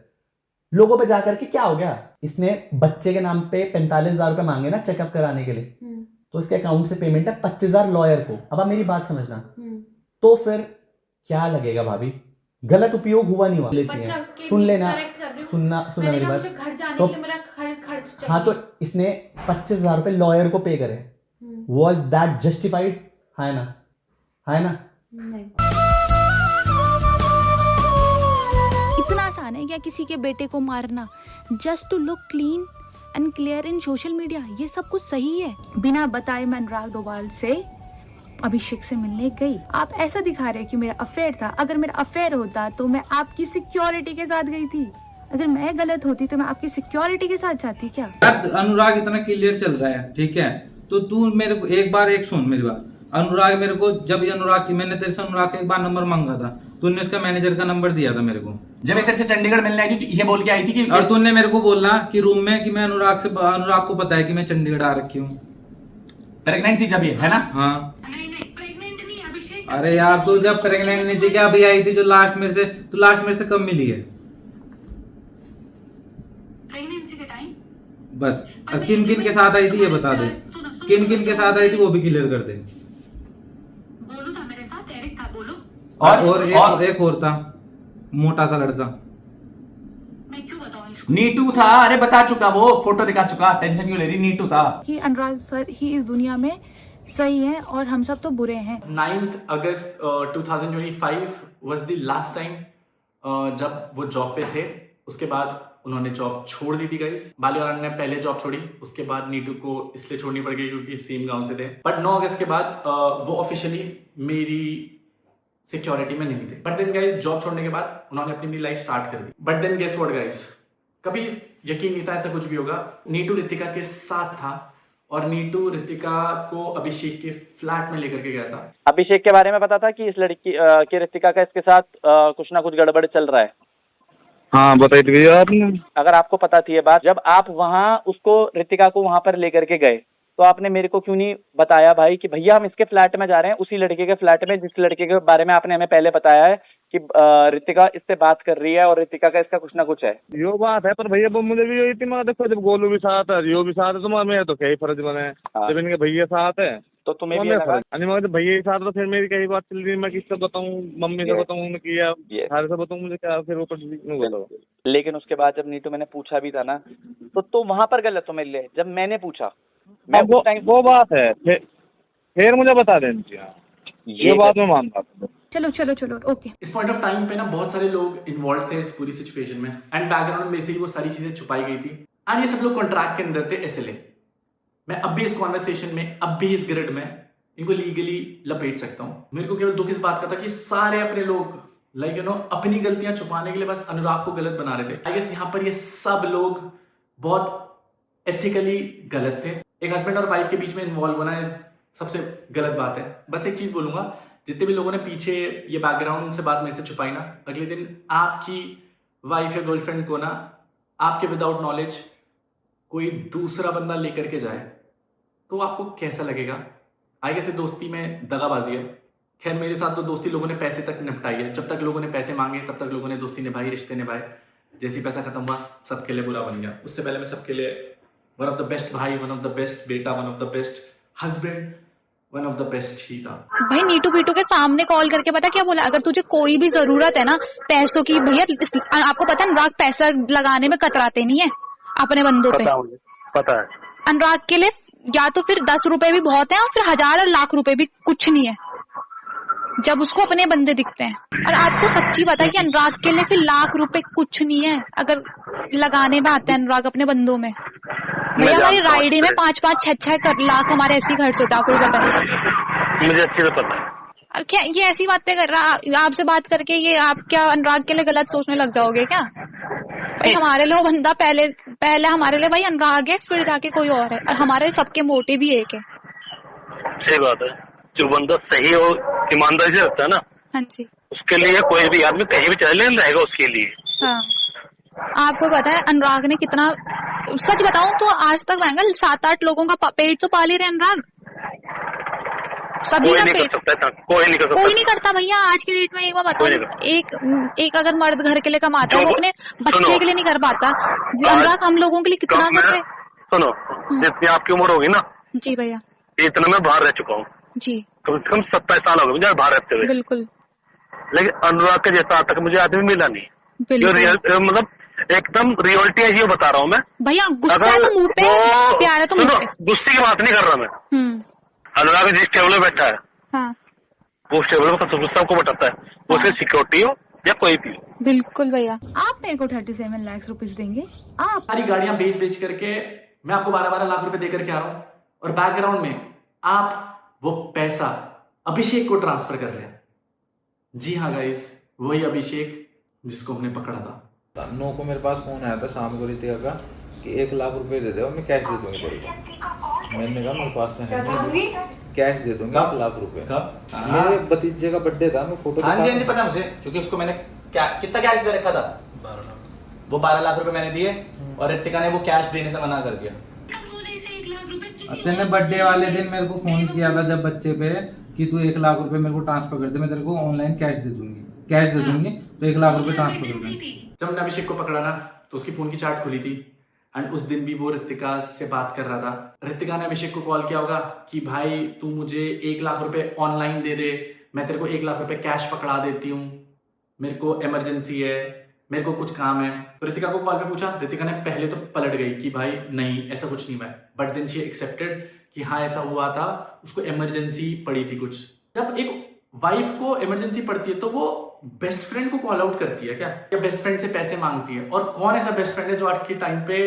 Speaker 9: लोगों पे जाकर के क्या हो गया, इसने बच्चे के नाम पे 45,000 रुपए मांगे ना चेकअप कराने के लिए, तो इसके अकाउंट से पेमेंट है 25,000 लॉयर को। अब आप मेरी बात समझना, तो फिर क्या लगेगा भाभी, गलत उपयोग हुआ नहीं हुआ? सुन लेना, सुनना मेरी बात। तो हाँ, तो इसने 25,000 रुपए लॉयर को पे करे, वॉज दैट जस्टिफाइड? है ना?
Speaker 6: नहीं।
Speaker 1: इतना आसान है क्या किसी के बेटे को मारना just to look clean and clear in social media? ये सब कुछ सही है? बिना बताए मैं अनुराग डोभाल से अभिषेक से मिलने गई। आप ऐसा दिखा रहे कि मेरा अफेयर था। अगर मेरा अफेयर होता तो मैं आपकी सिक्योरिटी के साथ गई थी। अगर मैं गलत होती तो मैं आपकी सिक्योरिटी के साथ जाती क्या?
Speaker 5: अनुराग इतना क्लियर चल रहा है, ठीक है, तो तू मेरे को एक सुन मेरी बात। अनुराग मेरे को मैंने तेरे से अनुराग का एक बार नंबर मांगा था, तूने उसका मैनेजर का नंबर दिया था मेरे को।
Speaker 9: जब मैं तेरे से चंडीगढ़ मिलने आई थी ये बोल के आई थी कि,
Speaker 5: और तूने मेरे को बोला कि रूम में कि मैं अनुराग को पता है कि मैं चंडीगढ़ आ रखी हूँ।
Speaker 9: प्रेग्नेंट थी जब ये, है ना?
Speaker 5: हाँ। अरे यार, तू जब प्रेग्नेंट नहीं थी क्या, अभी आई थी जो लास्ट मेरे से कब मिली है? बस। और किन किन के साथ आई थी ये बता दे, किन किन के साथ आई थी वो भी क्लियर कर दे।
Speaker 10: बोलो था मेरे साथ, एरिक था, बोलो।
Speaker 5: और एक और था, मोटा सा लड़का।
Speaker 10: मैं क्यों बताऊं इसको?
Speaker 9: नीटू था, अरे बता चुका, वो फोटो दिखा चुका, टेंशन क्यों ले रही, नीटू था।
Speaker 1: कि अनुराग सर ही इस दुनिया में सही है और हम सब तो बुरे हैं।
Speaker 2: 9 अगस्त 2025 वाज द लास्ट टाइम जब वो जॉब पे थे। उसके बाद उन्होंने जॉब छोड़ दी थी गाइस। बालीवाला ने पहले जॉब छोड़ी, उसके बाद नीटू को इसलिए छोड़नी पड़ गई क्योंकि सेम गांव से थे। बट 9 अगस्त के बाद वो ऑफिशियली मेरी सिक्योरिटी में नहीं थे। बट देन गाइस जॉब छोड़ने के बाद उन्होंने अपनी नई लाइफ स्टार्ट कर दी। But then guess what guys, कभी यकीन नहीं था ऐसा कुछ भी होगा। नीटू रितिका के साथ था और नीटू रितिका को अभिषेक के फ्लैट में लेकर के गया था।
Speaker 11: अभिषेक के बारे में पता था कि इस लड़की की रितिका का इसके साथ कुछ ना कुछ गड़बड़ चल रहा है।
Speaker 4: हाँ बताई थी भैया आपने।
Speaker 11: अगर आपको पता थी ये बात, जब आप वहाँ उसको रितिका को वहाँ पर लेकर के गए तो आपने मेरे को क्यों नहीं बताया भाई कि भैया हम इसके फ्लैट में जा रहे हैं, उसी लड़के के फ्लैट में जिस लड़के के बारे में आपने हमें पहले बताया है कि रितिका इससे बात कर रही है और रितिका का इसका कुछ ना कुछ है।
Speaker 4: यो बात है, पर भैया वो मुझे भी यही थी, मैं देखो जब गोलू भी साथ है, रियो भी साथ है, तो मैं तो क्या ही फर्ज बने। जब इनके भैया साथ है
Speaker 11: तो तुम्हें भी लगा
Speaker 4: जब भैया के साथ तो फिर मेरी कई बात चल रही है, मैं किससे बताऊँ, मम्मी से बताऊँ किया, सारे से बताऊँ, मुझे क्या फिर ऊपर।
Speaker 11: लेकिन उसके बाद जब नीटू मैंने पूछा भी था ना, तो वहां पर गलत तो मेरे लिए, जब मैंने पूछा
Speaker 4: वो बात है, फिर मुझे बता दें, ये बात मैं मानता हूँ।
Speaker 1: चलो चलो चलो ओके।
Speaker 2: इस पॉइंट ऑफ टाइम पे ना बहुत सारे लोग इन्वॉल्व थे इस पूरी सिचुएशन में एंड बैकग्राउंड में से ही वो सारी चीजें छुपाई गई थी एंड ये सब लोग कॉन्ट्रैक्ट के अंदर थे SLA। मैं अब भी इस कॉन्वर्सेशन में, अब भी इस ग्रिड में इनको लीगली लपेट सकता हूँ। मेरे को केवल दुख इस बात का था कि सारे अपने लोग लाइक यू नो अपनी गलतियां छुपाने के लिए बस अनुराग को गलत बना रहे थे। आई गेस यहाँ पर ये सब लोग बहुत एथिकली गलत थे। एक हस्बैंड और वाइफ के बीच में इन्वॉल्व होना इस सबसे गलत बात है। बस एक चीज बोलूंगा, जितने भी लोगों ने पीछे ये बैकग्राउंड से बात मेरे से छुपाई ना, अगले दिन आपकी वाइफ या गर्लफ्रेंड को ना आपके विदाउट नॉलेज कोई दूसरा बंदा लेकर के जाए तो आपको कैसा लगेगा? आई गेस दोस्ती में दगाबाजी है। खैर मेरे साथ तो दोस्ती लोगों ने पैसे तक निपटाई है। जब तक लोगों ने पैसे मांगे तब तक लोगों ने दोस्ती निभाई, रिश्ते निभाए। जैसे पैसा खत्म हुआ सबके लिए बुरा बन गया। उससे पहले मैं सबके लिए वन ऑफ द बेस्ट भाई, वन ऑफ द बेस्ट बेटा, one of the best husband, one of the best ही था।
Speaker 12: भाई नीटू पीटू के सामने कॉल करके पता क्या बोला, अगर तुझे कोई भी जरूरत है ना पैसों की, भैया आपको पता है अनुराग पैसा लगाने में कतराते नहीं है अपने बंदों पे।
Speaker 11: पता है
Speaker 12: अनुराग के लिए या तो फिर 10 रुपए भी बहुत है और फिर 1000 और लाख रुपए भी कुछ नहीं है जब उसको अपने बंदे दिखते हैं। और आपको सच्ची पता है कि अनुराग के लिए फिर लाख रुपए कुछ नहीं है अगर लगाने में आते हैं अनुराग अपने बंदों में। भैया हमारी राइडी में 5-5, 6-6 लाख हमारे ऐसे ही खर्च होता है, कोई पता नहीं।
Speaker 11: मुझे अच्छे से पता है।
Speaker 12: और क्या ये ऐसी बातें कर रहा, आपसे बात करके ये आप क्या अनुराग के लिए गलत सोचने लग जाओगे क्या? भाई हमारे लिए वो बंदा पहले हमारे लिए भाई अनुराग है, फिर जाके कोई और है, और हमारे सबके मोटिव भी एक है।
Speaker 11: सही बात है, जो बंदा सही और ईमानदारी से रखता है ना,
Speaker 12: हाँ जी,
Speaker 11: उसके लिए कोई भी आदमी कहीं भी चले रहेगा उसके लिए।
Speaker 12: हाँ आपको पता है अनुराग ने कितना, सच बताऊं तो आज तक महंगा 7-8 लोगों का पेट तो पाल ही रहे अनुराग। सभी का पेट कोई नहीं करता भैया आज की डेट में। एक बार बताओ, एक अगर मर्द घर के लिए कमाता है वो अपने बच्चे के लिए नहीं कर पाता, अनुराग हम लोगों के लिए कितना कर रहे।
Speaker 11: सुनो, जितनी आपकी उम्र होगी ना
Speaker 12: जी भैया,
Speaker 11: इतना मैं बाहर रह चुका हूँ
Speaker 12: जी,
Speaker 11: कम से कम 27 साल हो गए मुझे बाहर रहते हुए।
Speaker 12: बिल्कुल,
Speaker 11: लेकिन अनुराग के जैसा आज तक मुझे आदमी मिला नहीं, मतलब एकदम रियलिटी है ये बता रहा हूँ मैं भैया।
Speaker 12: गुस्सा है तो मुंह पे, प्यार है तो मुंह पे।
Speaker 11: गुस्से की बात नहीं कर रहा मैं। अनुराग जिस टेबल में बैठा है, हाँ, वो उस टेबल में सबको बताता है, वो सिर्फ सिक्योरिटी हो या कोई भी हो।
Speaker 1: बिल्कुल भैया, आप मेरे को 37 लाख रुपीस देंगे? आप
Speaker 2: सारी गाड़ियां बेच करके मैं आपको 12-12 लाख रुपए देकर के आ रहा हूँ और बैकग्राउंड में आप वो पैसा अभिषेक को ट्रांसफर कर रहे हैं। जी हाँ गाइस, वही अभिषेक जिसको हमने पकड़ा था।
Speaker 5: 9 को मेरे पास फोन आया था शाम को रितिका का कि 1 लाख रुपए दे दे और मैं कैश दे दूंगी तेरे को। मैंने कहा मेरे पास में है, कैश दे दूंगा 1 लाख रुपए। मेरे भतीजे का बर्थडे था, मैं फोटो।
Speaker 9: हाँ जी पता मुझे, क्योंकि उसको मैंने कितना कैश दे रखा था, 12 लाख। वो 12 लाख रुपए मैंने दिए और रितिका ने वो कैश देने से मना कर दिया।
Speaker 5: तेने बर्थडे वाले दिन मेरे को फोन किया था जब बच्चे पे कि तू 1 लाख रुपए मेरे को ट्रांसफर कर दे, मैं तेरे को ऑनलाइन कैश दे दूंगी तो 1 लाख रुपए ट्रांसफर कर दे।
Speaker 2: जब हमने अभिषेक को पकड़ा ना तो उसकी फोन की चार्ट खुली थी एंड उस दिन भी वो रितिका से बात कर रहा था। रितिका ने अभिषेक को कॉल किया होगा कि भाई तू मुझे 1 लाख रुपए ऑनलाइन दे दे, मैं तेरे को 1 लाख रुपए कैश पकड़ा देती हूँ, मेरे को इमरजेंसी है, मेरे को कुछ काम है। तो रितिका को कॉल पे पूछा, रितिका ने पहले तो पलट गई कि भाई नहीं ऐसा कुछ नहीं हुआ है, बट देन शी एक्सेप्टेड कि हाँ ऐसा हुआ था, उसको इमरजेंसी पड़ी थी कुछ। जब एक वाइफ को इमरजेंसी पड़ती है तो वो बेस्ट फ्रेंड को कॉल आउट करती है क्या, या बेस्ट फ्रेंड से पैसे मांगती है? और कौन ऐसा बेस्ट फ्रेंड है जो आज के टाइम पे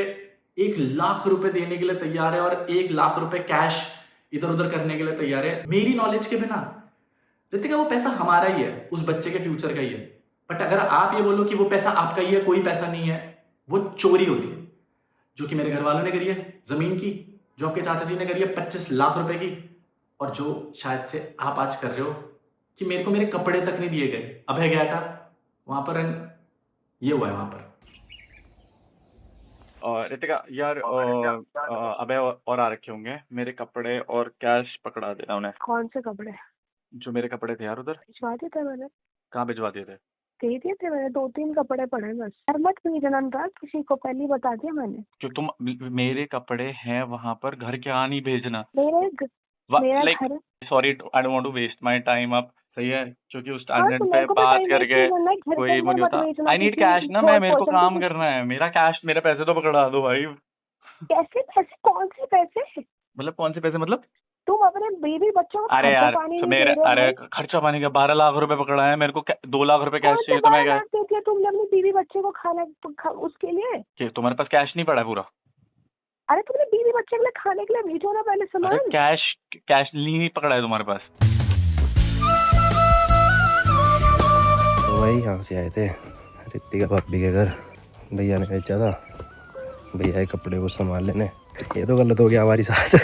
Speaker 2: 1 लाख रुपए देने के लिए तैयार है और 1 लाख रुपए कैश इधर उधर करने के लिए तैयार है? मेरी नॉलेज के बिना रितिका वो पैसा हमारा ही है, उस बच्चे के फ्यूचर का ही है। बट अगर आप ये बोलो कि वो पैसा आपका ही है, कोई पैसा नहीं है, वो चोरी होती है, जो कि मेरे घर वालों ने करी है जमीन की, जो आपके चाचा जी ने करी है 25 लाख रुपए की, और जो शायद से आप आज कर रहे हो कि मेरे को मेरे कपड़े तक नहीं दिए गए। अभय गया था वहां पर, ये हुआ है वहां पर।
Speaker 9: रितिका यार अबे और आ रखे होंगे, मेरे कपड़े और कैश पकड़ा देना उन्हें।
Speaker 8: कौन से कपड़े?
Speaker 9: जो मेरे कपड़े थे यार उधर।
Speaker 8: भिजवा दिए थे मैंने।
Speaker 9: कहाँ भिजवा दिए थे?
Speaker 8: दे दिए थे मैंने, 2-3 कपड़े पड़े बस। यार मत भेजना अनुराग, किसी को पहले ही बता दिया मैंने।
Speaker 9: क्यों तुम मेरे कपड़े हैं वहां पर, घर के आ नहीं भेजना।
Speaker 8: मेरा घर।
Speaker 9: Sorry I don't want to waste my time. आप सही है, क्योंकि उस स्टैंडर्ड पे बात करके कोई वो नहीं होता। आई नीड कैश ना, मेरे को काम करना है, मेरा कैश, मेरे पैसे तो पकड़ा दो भाई।
Speaker 8: कैसे पैसे? कौन से पैसे?
Speaker 9: मतलब कौन से पैसे? मतलब
Speaker 8: तुम अपने बेबी बच्चों को
Speaker 9: अरे यार मेरे खर्चा पानी का 12 लाख रुपए पकड़ा है, मेरे को 2 लाख रुपए कैश चाहिए। तो मैं क्या
Speaker 8: तुमने अपनी बीवी बच्चे को खाना उसके लिए?
Speaker 9: कि तुम्हारे पास कैश नहीं पड़ा पूरा?
Speaker 8: अरे तुमने बीवी बच्चे के लिए खाने के लिए भेजो ना पहले सामान।
Speaker 9: कैश नहीं पकड़ा है तुम्हारे पास?
Speaker 13: तो भाई यहाँ से आए थे रितिका भाभी के घर, भैया ने भेजा था भैया के कपड़े को संभाल लेने। ये तो गलत हो गया हमारे साथ,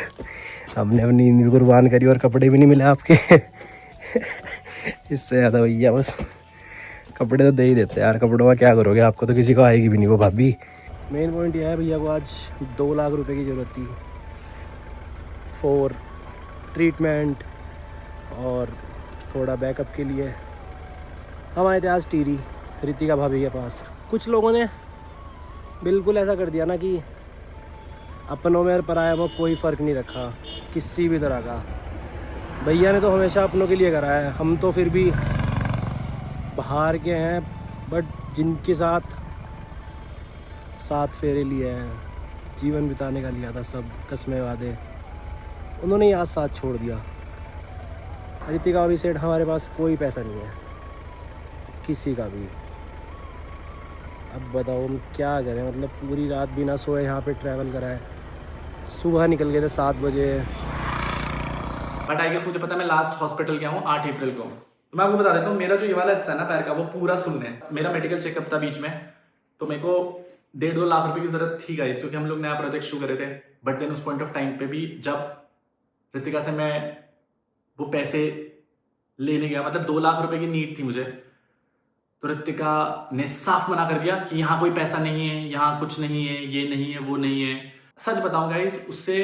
Speaker 13: हमने अपनी नींद कुर्बान करी और कपड़े भी नहीं मिले आपके। इससे ज़्यादा भैया बस कपड़े तो दे ही देते यार, कपड़ों का क्या करोगे, आपको तो किसी को आएगी भी नहीं वो भाभी। मेन पॉइंट यह है भैया को आज 2 लाख रुपए की ज़रूरत थी फॉर ट्रीटमेंट और थोड़ा बैकअप के लिए। हम आए थे आज टीरी रितिका भाभी के पास। कुछ लोगों ने बिल्कुल ऐसा कर दिया ना कि अपनों में और पराया में कोई फ़र्क नहीं रखा किसी भी तरह का। भैया ने तो हमेशा अपनों के लिए करा है, हम तो फिर भी बाहर के हैं, बट जिनके साथ 7 फेरे लिए हैं, जीवन बिताने का लिया था सब कसमें वादे, उन्होंने ही आज साथ छोड़ दिया। रितिका भाभी सेठ हमारे पास कोई पैसा नहीं है किसी का भी। अब बताओ हम क्या करें, मतलब पूरी रात बिना सोए यहाँ पे ट्रैवल करा है, सुबह निकल गए थे 7 बजे।
Speaker 2: बट आई गेस मुझे पता है मैं लास्ट हॉस्पिटल गया हूँ 8 अप्रैल को। तो मैं आपको बता देता हूँ, मेरा जो ये वाला हिस्सा है ना पैर का, वो पूरा सुनने है। मेरा मेडिकल चेकअप था बीच में, तो मेरे को 1.5-2 लाख रुपए की जरूरत थी गाइस, क्योंकि हम लोग नया प्रोजेक्ट शुरू करे थे। बट देन उस पॉइंट ऑफ टाइम पे भी जब रितिका से मैं वो पैसे लेने गया, मतलब 2 लाख रुपए की नीड थी मुझे, तो रितिका ने साफ मना कर दिया कि यहाँ कोई पैसा नहीं है, यहाँ कुछ नहीं है, ये नहीं है, वो नहीं है। सच बताऊं गाइस, उससे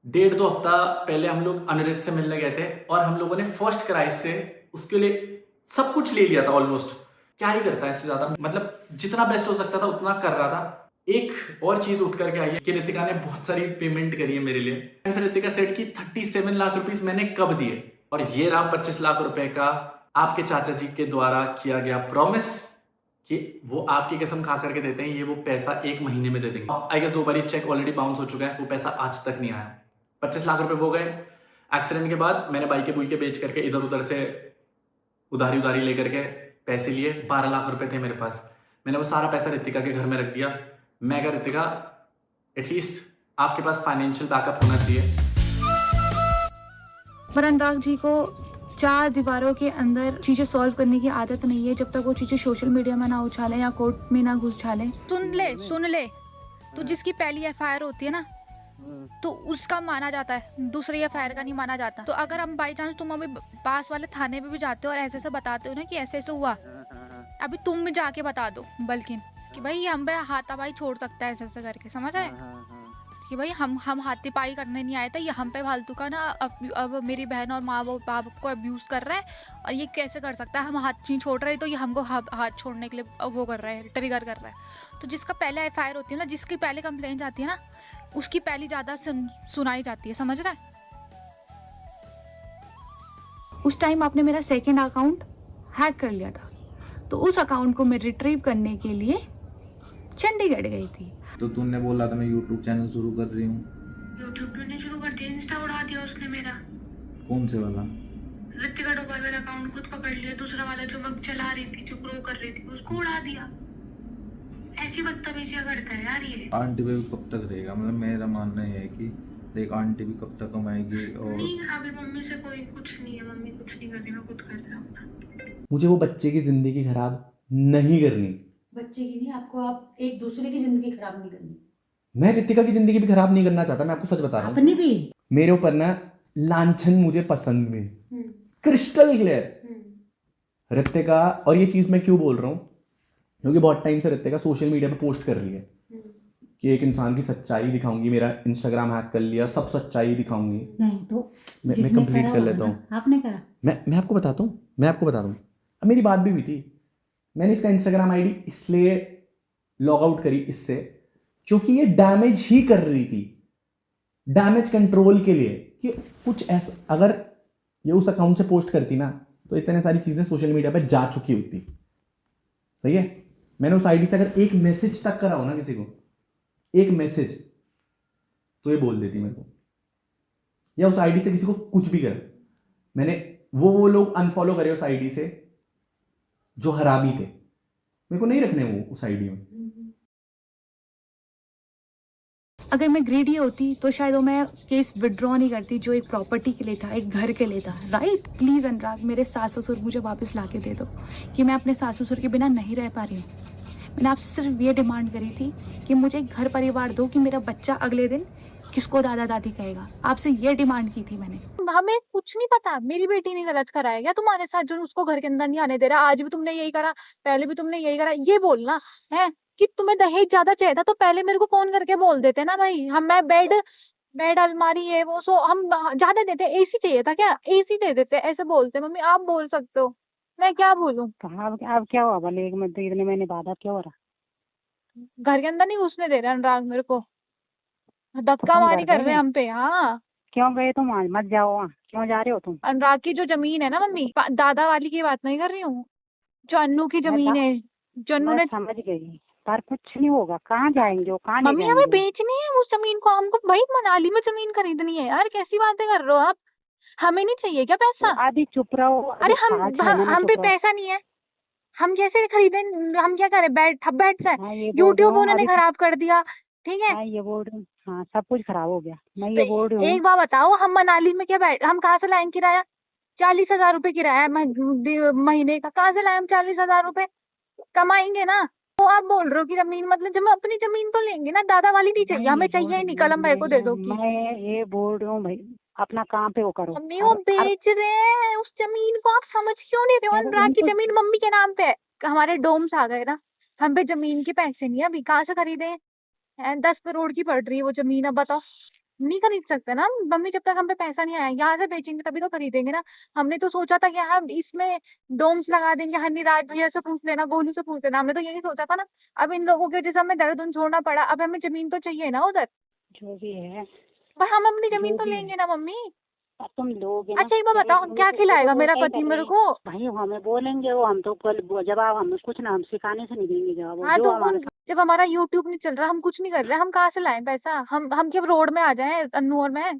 Speaker 2: 1.5-2 हफ्ता पहले हम लोग अनिरुद्ध से मिलने गए थे और हम लोगों ने फर्स्ट क्राइस से उसके लिए सब कुछ ले लिया था ऑलमोस्ट। क्या ही करता है इससे ज्यादा, मतलब जितना बेस्ट हो सकता था उतना कर रहा था। एक और चीज उठ करके आई है कि रितिका ने बहुत सारी पेमेंट करी है मेरे लिए। फिर रितिका सेठ की 37 लाख रुपीज मैंने कब दिए, और ये रहा 25 लाख रुपए का आपके चाचा जी के द्वारा किया गया प्रॉमिस कि वो आपकी कसम खा करके देते हैं, ये वो पैसा 1 महीने में दे देंगे। आई गेस 2 बार चेक ऑलरेडी बाउंस हो चुका है, वो पैसा आज तक नहीं आया। 25 लाख रुपए वो गए। एक्सीडेंट के बाद मैंने बाइके बुइके बेच करके इधर उधर से उधारी लेकर के पैसे लिए। 12 लाख रुपए थे मेरे पास, मैंने वो सारा पैसा रितिका के घर में रख दिया। मैं कहा रितिका एटलीस्ट आपके पास फाइनेंशियल बैकअप होना चाहिए।
Speaker 1: पर अनुराग जी को 4 दीवारों के अंदर चीजें सॉल्व करने की आदत नहीं है, जब तक वो चीजें सोशल मीडिया में ना उछालें या कोर्ट में ना घुस डालें।
Speaker 12: सुन ले तो जिसकी पहली एफआईआर होती है ना, तो उसका माना जाता है, दूसरी एफआईआर का नहीं माना जाता। तो अगर हम बाई चांस तुम अभी पास वाले थाने में भी जाते हो और ऐसे बताते हो ना कि ऐसे हुआ, अभी तुम भी जाके बता दो बल्कि कि भाई हम पे हाथापाई छोड़ सकता है ऐसे करके, समझ आए? कि भाई हम हाथी पाई करने नहीं आए थे, ये हम पे फालतू का ना अब मेरी बहन और माँ बाप को अब्यूज कर रहा है, और ये कैसे कर सकता है, हम हाथ नहीं छोड़ रहे तो ये हमको हाथ छोड़ने के लिए वो कर रहा है, ट्रिगर कर रहा है। तो जिसका पहले FIR होती है ना, जिसकी पहले कंप्लेंट आती है ना, उसकी पहली ज्यादा सुनाई जाती है, समझ रहा है?
Speaker 1: उस टाइम आपने मेरा सेकंड अकाउंट हैक कर लिया था, तो उस अकाउंट को मैं रिट्रीव करने के लिए चंडीगढ़ गई थी।
Speaker 5: तो तूने बोला था मैं यूट्यूब चैनल शुरू कर रही हूँ।
Speaker 10: यूट्यूब मैंने शुरू कर दिया, इंस्टा उड़ा दिया उसने मेरा।
Speaker 5: कौन से वाला?
Speaker 10: ऋतिका डोभाल वाला अकाउंट खुद पकड़ लिया, दूसरा वाला जो मैं चला रही थी, जो ग्रो कर रही थी, उसको उड़ा दिया। ऐसी बदतमीजियां करता है यार ये।
Speaker 5: आंटी पे भी कब तक रहेगा? मतलब मेरा मानना ये है कि देख, आंटी भी कब तक कमाएगी। और
Speaker 10: नहीं, अभी मम्मी से कोई कुछ नहीं है, मम्मी कुछ नहीं कर रही, मैं खुद कर रहा हूँ।
Speaker 9: मुझे वो बच्चे की जिंदगी खराब नहीं करनी।
Speaker 14: बच्चे की नहीं, आपको आप एक दूसरे की जिंदगी खराब नहीं करनी।
Speaker 9: मैं ऋतिका की जिंदगी भी खराब नहीं करना चाहता, मैं आपको सच बता रहा हूँ।
Speaker 14: अपनी भी
Speaker 9: मेरे ऊपर ना लांछन मुझे पसंद नहीं, क्रिस्टल क्लियर। ऋतिका, और ये चीज मैं क्यों बोल रहा हूँ, क्योंकि बहुत टाइम से ऋतिका सोशल मीडिया पे पोस्ट कर रही है कि एक इंसान की सच्चाई दिखाऊंगी, मेरा इंस्टाग्राम हैक कर लिया, सब सच्चाई दिखाऊंगी।
Speaker 14: नहीं तो
Speaker 9: मैं कंप्लीट कर लेता हूँ।
Speaker 14: आपने करा।
Speaker 9: मैं आपको बताता हूँ, अब मेरी बात भी हुई थी। मैंने इसका इंस्टाग्राम आईडी इसलिए लॉग आउट करी इससे, क्योंकि ये डैमेज ही कर रही थी, डैमेज कंट्रोल के लिए। कि कुछ ऐसा, अगर ये उस अकाउंट से पोस्ट करती ना, तो इतने सारी चीजें सोशल मीडिया पे जा चुकी होती। सही है? मैंने उस आईडी से अगर एक मैसेज तक करा हो ना किसी को, एक मैसेज, तो ये बोल देती मेरे को, या उस आईडी से किसी को कुछ भी कर। मैंने वो लोग अनफॉलो करे उस आईडी से जो हरामी थे, मेरे को नहीं रखने वो उस आईडी में।
Speaker 1: अगर मैं ग्रेडी होती तो शायद वो मैं केस विड्रॉ नहीं करती, जो एक प्रॉपर्टी के लिए था, एक घर के लिए था। राइट? प्लीज अनुराग, मेरे सास ससुर मुझे वापस ला के दे दो, कि मैं अपने सास ससुर के बिना नहीं रह पा रही हूँ। मैंने आपसे सिर्फ ये डिमांड करी थी कि मुझे एक घर परिवार दो, कि मेरा बच्चा अगले दिन किसको दादा दादी कहेगा। आपसे ये डिमांड की थी मैंने।
Speaker 15: हमें कुछ नहीं पता, मेरी बेटी ने गलत करा है क्या तुम्हारे साथ, जो उसको घर के अंदर नहीं आने दे रहा? आज भी तुमने यही करा, पहले भी तुमने यही करा। ये बोलना है कि तुम्हें दहेज ज्यादा चाहिए था, तो पहले मेरे को फोन करके बोल देते ना भाई। मैं बेड अलमारी है वो, सो हम ज्यादा देते। AC चाहिए था क्या? AC दे देते, ऐसे बोलते। मम्मी आप बोल सकते हो, मैं क्या बोलूं?
Speaker 14: अब क्या हुआ भले एक महीने इतने महीने बाद अब क्या हो रहा?
Speaker 15: घर के अंदर नहीं घुसने दे रहे अनुराग मेरे को, धक्का मारी कर रहे हैं हम पे। हाँ,
Speaker 14: क्यों गए तुम? आज मत जाओ वहाँ, क्यों जा रहे हो तुम?
Speaker 15: अनुराग की जो जमीन है ना मम्मी, दादा वाली की बात नहीं कर रही हूँ, जो अन्नू की जमीन है, जो अन्नू ने।
Speaker 14: समझ गई, पर कुछ नहीं होगा। कहाँ जाएंगे वो? कहाँ
Speaker 15: मम्मी हमें बेचनी है उस जमीन को, हमको भाई मनाली में जमीन खरीदनी है। यार कैसी बातें कर रहे हो आप? हमें नहीं चाहिए क्या पैसा?
Speaker 14: आदि चुप रहो।
Speaker 15: अरे हम पे पैसा नहीं है, हम जैसे खरीदे, हम क्या करें? बैठ से यूट्यूब उन्होंने खराब कर दिया, ठीक है?
Speaker 14: ये बोल रही हूँ, हाँ सब कुछ खराब हो गया। मैं ये बोल रही हूँ,
Speaker 15: एक बार बताओ, हम मनाली में क्या हम कहाँ से लाएंगे किराया? 40,000 रुपए किराया है महीने का, कहाँ से लाए हम 40,000 रुपए? कमाएंगे ना। तो आप बोल रहे हो कि जमीन, मतलब जब हम अपनी जमीन तो लेंगे ना, दादा वाली नहीं चाहिए, हमें चाहिए नहीं। कलम भाई को दे दो।
Speaker 14: मैं ये बोल रही हूँ भाई, अपना काम पे वो करो।
Speaker 15: मम्मी वो बेच रहे हैं उस जमीन को, आप समझ क्यों नहीं रहे हो? अनुराग की जमीन मम्मी के नाम पे है, हमारे डोम्स आ गए ना, हम पे जमीन के पैसे नहीं है अभी, कहाँ से खरीदे? 10 करोड़ की पड़ रही है वो जमीन, अब बताओ। नहीं खरीद सकते ना मम्मी, जब तक हम पे पैसा नहीं आया। यहाँ से बेचेंगे तभी तो खरीदेंगे ना। हमने तो सोचा था कि हम इसमें डोम्स लगा देंगे, हनीराज भैया से पूछ लेना, गोलू से पूछ लेना, हमने तो यही सोचा था ना। अब इन लोगों की वजह से हमें दर्द छोड़ना पड़ा। अब हमें जमीन तो चाहिए ना उधर,
Speaker 14: जो भी है,
Speaker 15: पर हम अपनी जमीन तो लेंगे ना मम्मी।
Speaker 14: तुम लोगे।
Speaker 15: अच्छा एक बार बताओ, क्या खिलाएगा मेरा पति मेरे को?
Speaker 14: भाई हमें बोलेंगे वो, हम तो जवाब हम कुछ ना, हम सिखाने से नहीं देंगे जवाब।
Speaker 15: हाँ, तो जब हमारा यूट्यूब नहीं चल रहा, हम कुछ नहीं कर रहे, हम कहाँ से लाएं पैसा? हम क्या रोड में आ जाएं अन्नू और मैं?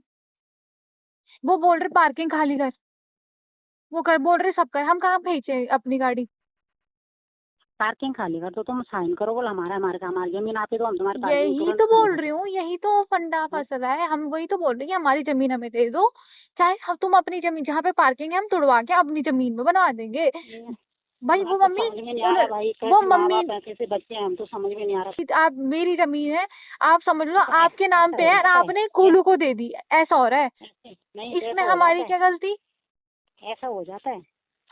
Speaker 15: वो बोल रहे पार्किंग खाली कर, वो कर बोल रहे सब कर, हम कहाँ भेजे अपनी गाड़ी?
Speaker 14: पार्किंग खाली कर तो तुम साइन करो, बोल हमारे जमीन आप ही तो हम तुम्हारे।
Speaker 15: यही तो बोल रही हूँ, यही तो फंडा फंस रहा है। हम वही तो बोल रहे हैं, हमारी जमीन हमें दे दो, चाहे तुम अपनी जमीन जहाँ पे पार्किंग है हम तुड़वा के अपनी जमीन में बनवा देंगे। भाई वो मम्मी, वो मम्मी
Speaker 14: कैसे बच्चे हैं, हम तो समझ में नहीं आ रहा।
Speaker 15: आप, मेरी जमीन है, आप समझ लो आपके नाम पे है, आपने कोलू को दे दी, ऐसा हो रहा है। इसमें हमारी क्या गलती?
Speaker 14: ऐसा हो जाता है।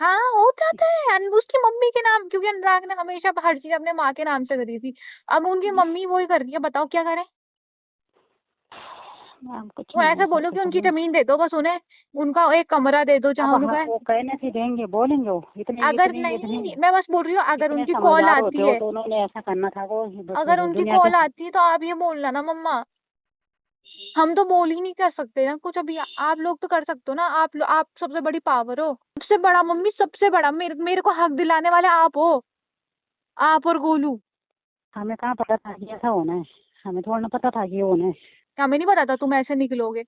Speaker 15: हाँ हो जाता है, उसकी मम्मी के नाम, क्योंकि अनुराग ने हमेशा हर चीज अपने माँ के नाम से करी थी। अब उनकी मम्मी वही कर रही है, बताओ क्या करें? तो ऐसा बोलो कि उनकी जमीन दे दो बस उन्हें, उनका एक कमरा दे दो जहाँ उनका
Speaker 14: वो कहने से देंगे, बोलेंगे वो इतने
Speaker 15: अगर नहीं, मैं बस बोल रही हूँ अगर उनकी कॉल आती है
Speaker 14: तो उन्होंने ऐसा करना था वो।
Speaker 15: अगर उनकी कॉल आती है तो आप ये बोलना ना मम्मा, हम तो बोल ही नहीं कर सकते ना कुछ अभी, आप लोग तो कर सकते हो ना, आप सबसे बड़ी पावर हो, सबसे बड़ा मम्मी, सबसे बड़ा मेरे को हक दिलाने वाले आप हो, आप और गोलू।
Speaker 14: हमें कहाँ पता था कि ऐसा होना है, हमें थोड़ा ना पता था कि ये होना है।
Speaker 15: हमें नहीं पता था तुम ऐसे निकलोगे,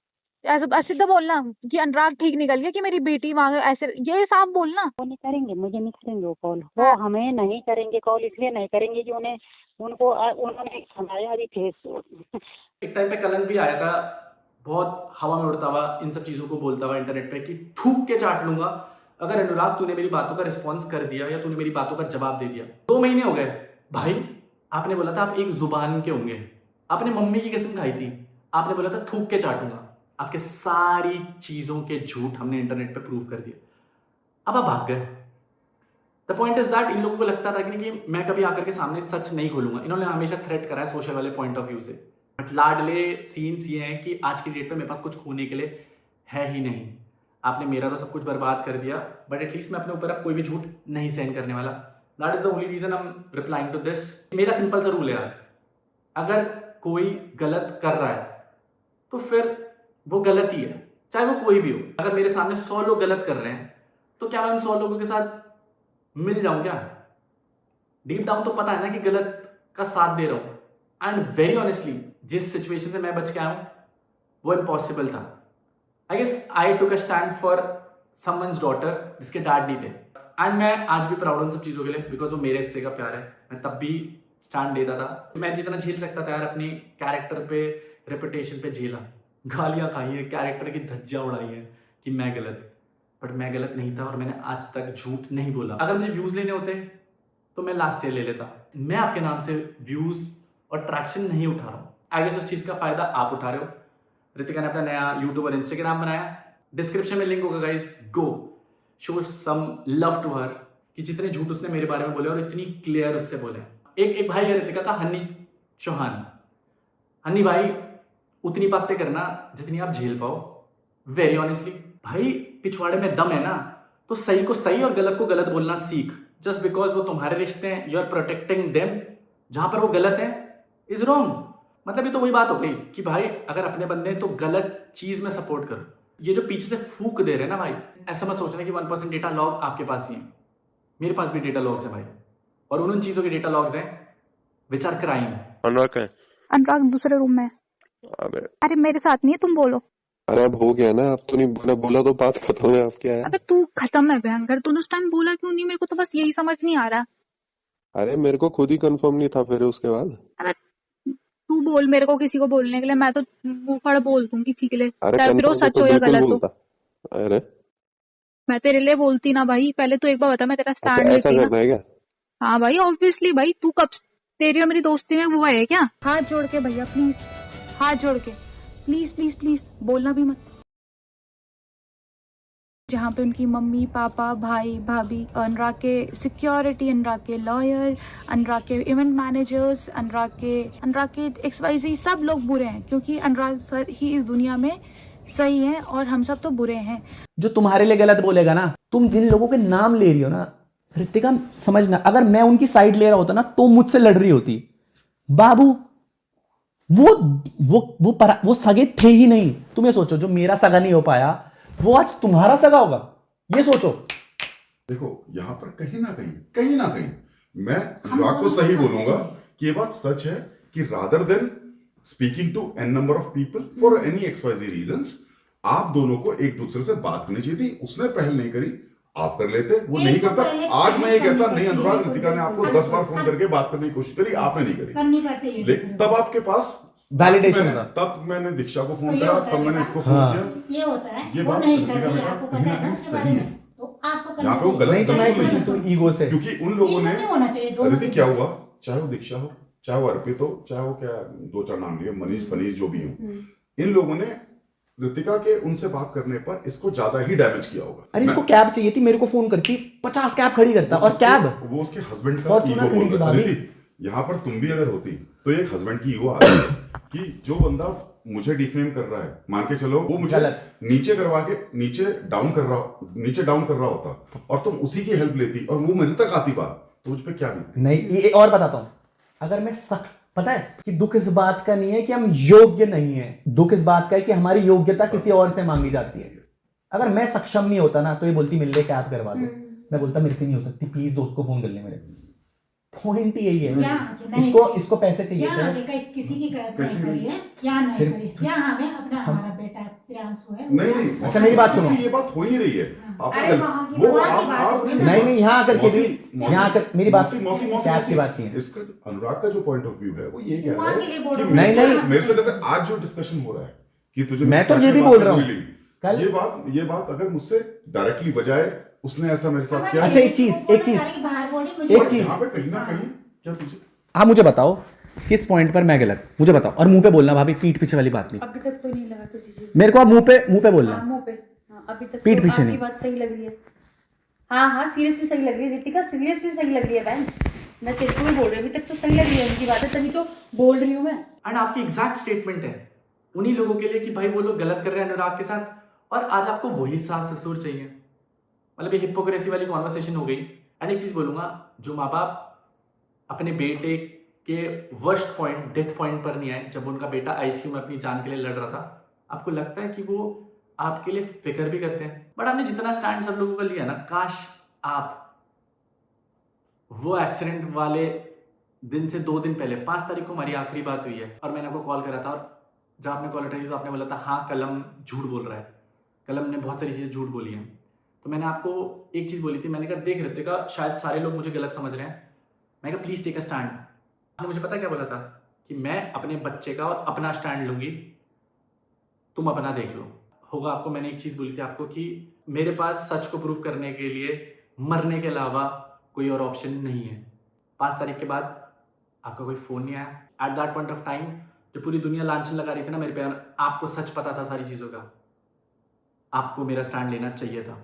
Speaker 15: ऐसे सीधा बोलना कि अनुराग ठीक निकल गया कि मेरी बेटी वहाँ ऐसे, ये साफ बोलना।
Speaker 14: वो नहीं करेंगे, मुझे नहीं करेंगे वो कॉल, वो हमें नहीं करेंगे कॉल, इसलिए नहीं करेंगे कि उन्होंने हमारे अभी फेस।
Speaker 9: एक टाइम पे कलंक भी आया था, बहुत हवा में उड़ता हुआ इन सब चीज़ों को बोलता हुआ इंटरनेट पे कि थूक के चाट लूंगा अगर अनुराग तूने मेरी बातों का रिस्पॉन्स कर दिया या तूने मेरी बातों का जवाब दे दिया। 2 महीने हो गए भाई, आपने बोला था आप एक जुबान के होंगे, आपने मम्मी की कसम खाई थी, आपने बोला था थूक के चाटूंगा, आपके सारी चीज़ों के झूठ हमने इंटरनेट पे प्रूव कर दिया, अब आप भाग गए। The point is that in लोगों को लगता था कि मैं कभी आकर के सामने सच नहीं खोलूंगा, इन्होंने हमेशा थ्रेट करा है सोशल वाले पॉइंट ऑफ व्यू से, बट लाडले सीन्स ये हैं कि आज की डेट पे मेरे पास कुछ खोने के लिए है ही नहीं। आपने मेरा तो सब कुछ बर्बाद कर दिया, बट एटलीस्ट मैं अपने ऊपर अब कोई भी झूठ नहीं सहन करने वाला। That is the only reason I am replying to this. मेरा सिंपल सा रूल है यार, अगर कोई गलत कर रहा है तो फिर वो गलत ही है, चाहे वो कोई भी हो। अगर मेरे सामने 100 लोग गलत कर रहे हैं तो क्या मैं उन 100 लोगों के साथ मिल जाऊं क्या? डीप डाउन तो पता है ना कि गलत का साथ दे रहा हूं। एंड वेरी ऑनेस्टली जिस सिचुएशन से मैं बच के आया हूं वो इम्पॉसिबल था। I guess I took a stand for someone's daughter जिसके डैड नहीं थे, एंड मैं आज भी प्राउड उन सब चीज़ों के लिए, बिकॉज वो मेरे हिस्से का प्यार है। मैं तब भी स्टैंड देता था, मैं जितना झेल सकता था यार अपनी कैरेक्टर पे, रेपुटेशन पे झेला, गालियाँ खाई हैं, कैरेक्टर की धज्जियाँ उड़ाई हैं कि मैं गलत, बट मैं गलत नहीं था और मैंने आज तक झूठ नहीं बोला। अगर मुझे व्यूज़ लेने होते तो मैं लास्ट ईयर ले लेता। मैं आपके नाम से व्यूज़ और ट्रैक्शन नहीं उठा रहा हूँ। आई गेस उस चीज़ का फ़ायदा आप उठा रहे हो। रितिका ने अपना नया यूट्यूब और इंस्टाग्राम बनाया, डिस्क्रिप्शन में लिंक होगा guys, go show some love to her कि जितने झूठ उसने मेरे बारे में बोले और इतनी क्लियर उससे बोले। एक भाई है रितिका का, हनी चौहान। हनी भाई उतनी बातें करना जितनी आप झेल पाओ। वेरी ऑनेस्टली भाई, पिछवाड़े में दम है ना तो सही को सही और गलत को गलत बोलना सीख। जस्ट बिकॉज वो तुम्हारे रिश्ते हैं, यू आर प्रोटेक्टिंग देम, जहां पर वो गलत है इज रॉन्ग। मतलब ये तो वही बात हो गई कि भाई अगर अपने बंदे हैं तो गलत चीज में सपोर्ट करो। ये जो पीछे से फूक दे रहे हैं ना भाई, ऐसा मत सोचना कि 1% डेटा लॉग आपके पास ही है। मेरे पास भी डेटा लॉग्स है भाई, और उन चीजों के डेटा लॉग्स हैं विच आर क्राइम।
Speaker 12: अनुराग दूसरे रूम में। अरे मेरे साथ नहीं है, तुम बोलो।
Speaker 16: अरे अब हो गया ना, अब तो नहीं बोला, बोला तो बात खत्म है, अब क्या है?
Speaker 12: अबे तू खत्म है भयंकर, तूने उस टाइम बोला क्यों नहीं? मेरे को तो बस यही समझ नहीं आ रहा।
Speaker 16: अरे मेरे को खुद ही कंफर्म नहीं था फिर उसके बाद।
Speaker 12: अबे तू बोल मेरे को किसी को बोलने के लिए, मैं तो मुंह फड़ बोल दूं किसी के लिए, चाहे फिर वो सच हो या गलत हो।
Speaker 16: अरे
Speaker 12: मैं तेरे लिए बोलती ना भाई, पहले तू एक बार बता, मैं तेरा स्टैंड
Speaker 16: ऐसा करना है क्या?
Speaker 12: हाँ भाई ऑब्वियसली भाई, तू कब तेरी और मेरी दोस्ती में वो है क्या?
Speaker 1: हाथ जोड़ के भैया प्लीज, हाथ जोड़ के प्लीज प्लीज प्लीज बोलना भी मत। जहाँ पे उनकी मम्मी पापा भाई भाभी, अनुराग के सिक्योरिटी, अनुराग के लॉयर, अनुराग के इवेंट मैनेजर्स, अनुराग के XYZ सब लोग बुरे हैं, क्योंकि अनुराग सर ही इस दुनिया में सही है और हम सब तो बुरे हैं।
Speaker 9: जो तुम्हारे लिए गलत बोलेगा ना, तुम जिन लोगों के नाम ले रही हो ना रितिका, समझना अगर मैं उनकी साइड ले रहा होता ना तो मुझसे लड़ रही होती। बाबू वो सगे थे ही नहीं। तुम ये सोचो, जो मेरा सगा नहीं हो पाया वो आज तुम्हारा सगा होगा, ये सोचो।
Speaker 7: देखो यहाँ पर कहीं ना कहीं मैं अनुराग को सही बोलूंगा कि ये बात सच है कि rather than speaking to n number of people for any XYZ reasons, आप दोनों को एक दूसरे से बात करनी चाहिए थी। उसने पहल नहीं करी, आप कर लेते, वो नहीं करता। आज मैं ये कहता नहीं, अनुराग रितिका ने आपको 10 बार फोन करके बात करने की कोशिश करी, आपने नहीं करी, लेकिन तब आपके पास
Speaker 9: वैलिडेशन था।
Speaker 7: तब मैंने दीक्षा को फोन करा, तब मैंने इसको फोन किया।
Speaker 17: ये होता है,
Speaker 7: ये बात रितिका बेटा कहीं ना कहीं सही है, यहाँ पे वो गलत नहीं,
Speaker 9: ईगो से,
Speaker 7: क्योंकि उन लोगों ने रितिक क्या हुआ, चाहे वो दीक्षा हो, चाहे वो अर्पित हो, चाहे वो क्या 2-4 नाम लिए, मनीष जो भी हो, इन लोगों ने रितिका के उनसे बात करने पर इसको ज्यादा ही डैमेज किया होगा।
Speaker 9: अरे इसको कैब चाहिए थी, मेरे को फोन करती 50 कैब खड़ी करता, और कैब
Speaker 7: वो उसके हस्बैंड का ईगो बोल रहा है। यहाँ पर तुम भी अगर होती तो एक हस्बैंड की ईगो आती है कि जो बंदा मुझे डिफेम कर रहा है, मान के चलो वो मुझे नीचे करवा के नीचे डाउन कर रहा होता और तुम उसी की हेल्प लेती और वो मेरे तक आती बात, तो मुझ पे क्या बीतती?
Speaker 9: नहीं, ये और बताता हूँ, अगर मैं पता है कि दुख इस बात का नहीं है कि हम योग्य नहीं है, दुख इस बात का है कि हमारी योग्यता किसी और से मांगी जाती है। अगर मैं सक्षम नहीं होता ना तो ये बोलती मिल ले कैब करवा दो, मैं बोलता मेरे से नहीं हो सकती, प्लीज दोस्त को फोन कर ले मेरे। पॉइंट यही है, इसको पैसे चाहिए थे,
Speaker 17: किसी की करिए या नहीं करिए, या हमें अपना हमारा बेटा प्रियांशु है।
Speaker 7: नहीं,
Speaker 9: अच्छा मेरी बात सुनो,
Speaker 7: ये बात हो ही रही है।
Speaker 9: नहीं यहाँ आकर के भी, यहाँ आकर मेरी बात की बात नहीं है।
Speaker 7: इसका अनुराग का जो पॉइंट ऑफ व्यू है वो ये कह रहा है कि
Speaker 9: नहीं
Speaker 7: मेरे से जैसे आज जो डिस्कशन हो रहा है कि तुझे,
Speaker 9: मैं तो ये भी बोल रहा हूँ
Speaker 7: कल ये बात अगर मुझसे डायरेक्टली बजाए उसने ऐसा मेरे साथ किया।
Speaker 9: अच्छा एक चीज
Speaker 7: यहाँ पे कहीं ना कहीं क्या तुझे,
Speaker 9: आप मुझे बताओ किस पॉइंट पर मैं गलत, मुझे बताओ, और मुंह पे बोलना भाभी, पीठ पीछे वाली बात नहीं।
Speaker 6: अभी तक तो नहीं लगा किसी चीज
Speaker 9: मेरे को आप मुंह पे बोलना।
Speaker 6: मुंह पे अभी तक
Speaker 9: पीठ
Speaker 6: तो
Speaker 9: पीछे
Speaker 6: आपकी
Speaker 9: नहीं।
Speaker 6: बात सही लग रही है। हाँ सीरियसली सही लग रही है रितिका, सीरियसली सही लग रही है बहन, मैं तेरे को भी बोल रही हूँ, अभी तक तो सही लग रही है उनकी बातें, तभी तो बोल रही हूँ मैं।
Speaker 2: एंड आपकी एग्जैक्ट स्टेटमेंट है उन्हीं लोगों के लिए कि भाई वो लोग गलत कर रहे हैं अनुराग के साथ, और आज आपको वही सास ससुर चाहिए। मतलब ये हिपोक्रेसी वाली कॉन्वर्सेशन हो गई। एंड एक चीज बोलूंगा, जो माँ बाप अपने बेटे के वर्स्ट पॉइंट, डेथ पॉइंट पर नहीं आए, जब उनका बेटा आईसीयू में अपनी जान के लिए लड़ रहा था, आपको लगता है कि वो आपके लिए फिक्र भी करते हैं? बट आपने जितना स्टैंड सब लोगों का लिया ना, काश आप वो एक्सीडेंट वाले दिन से 2 दिन पहले 5 तारीख को हमारी आखिरी बात हुई है और मैंने आपको कॉल करा था, और जब आपने कॉल उठाई तो आपने बोला था हाँ कलम झूठ बोल रहा है, कलम ने बहुत सारी चीज़ें झूठ बोली हैं। तो मैंने आपको एक चीज़ बोली थी, मैंने कहा देख रितिका शायद सारे लोग मुझे गलत समझ रहे हैं, मैं कहा प्लीज़ टेक अ स्टैंड। आपने मुझे पता क्या बोला था कि मैं अपने बच्चे का और अपना स्टैंड लूँगी, तुम अपना देख लो। होगा आपको मैंने एक चीज़ बोली थी आपको कि मेरे पास सच को प्रूव करने के लिए मरने के अलावा कोई और ऑप्शन नहीं है। 5 तारीख के बाद आपका कोई फ़ोन नहीं आया। At that point of time जो पूरी दुनिया लांछन लगा रही थी ना मेरे पे, आपको सच पता था सारी चीज़ों का, आपको मेरा स्टैंड लेना चाहिए था,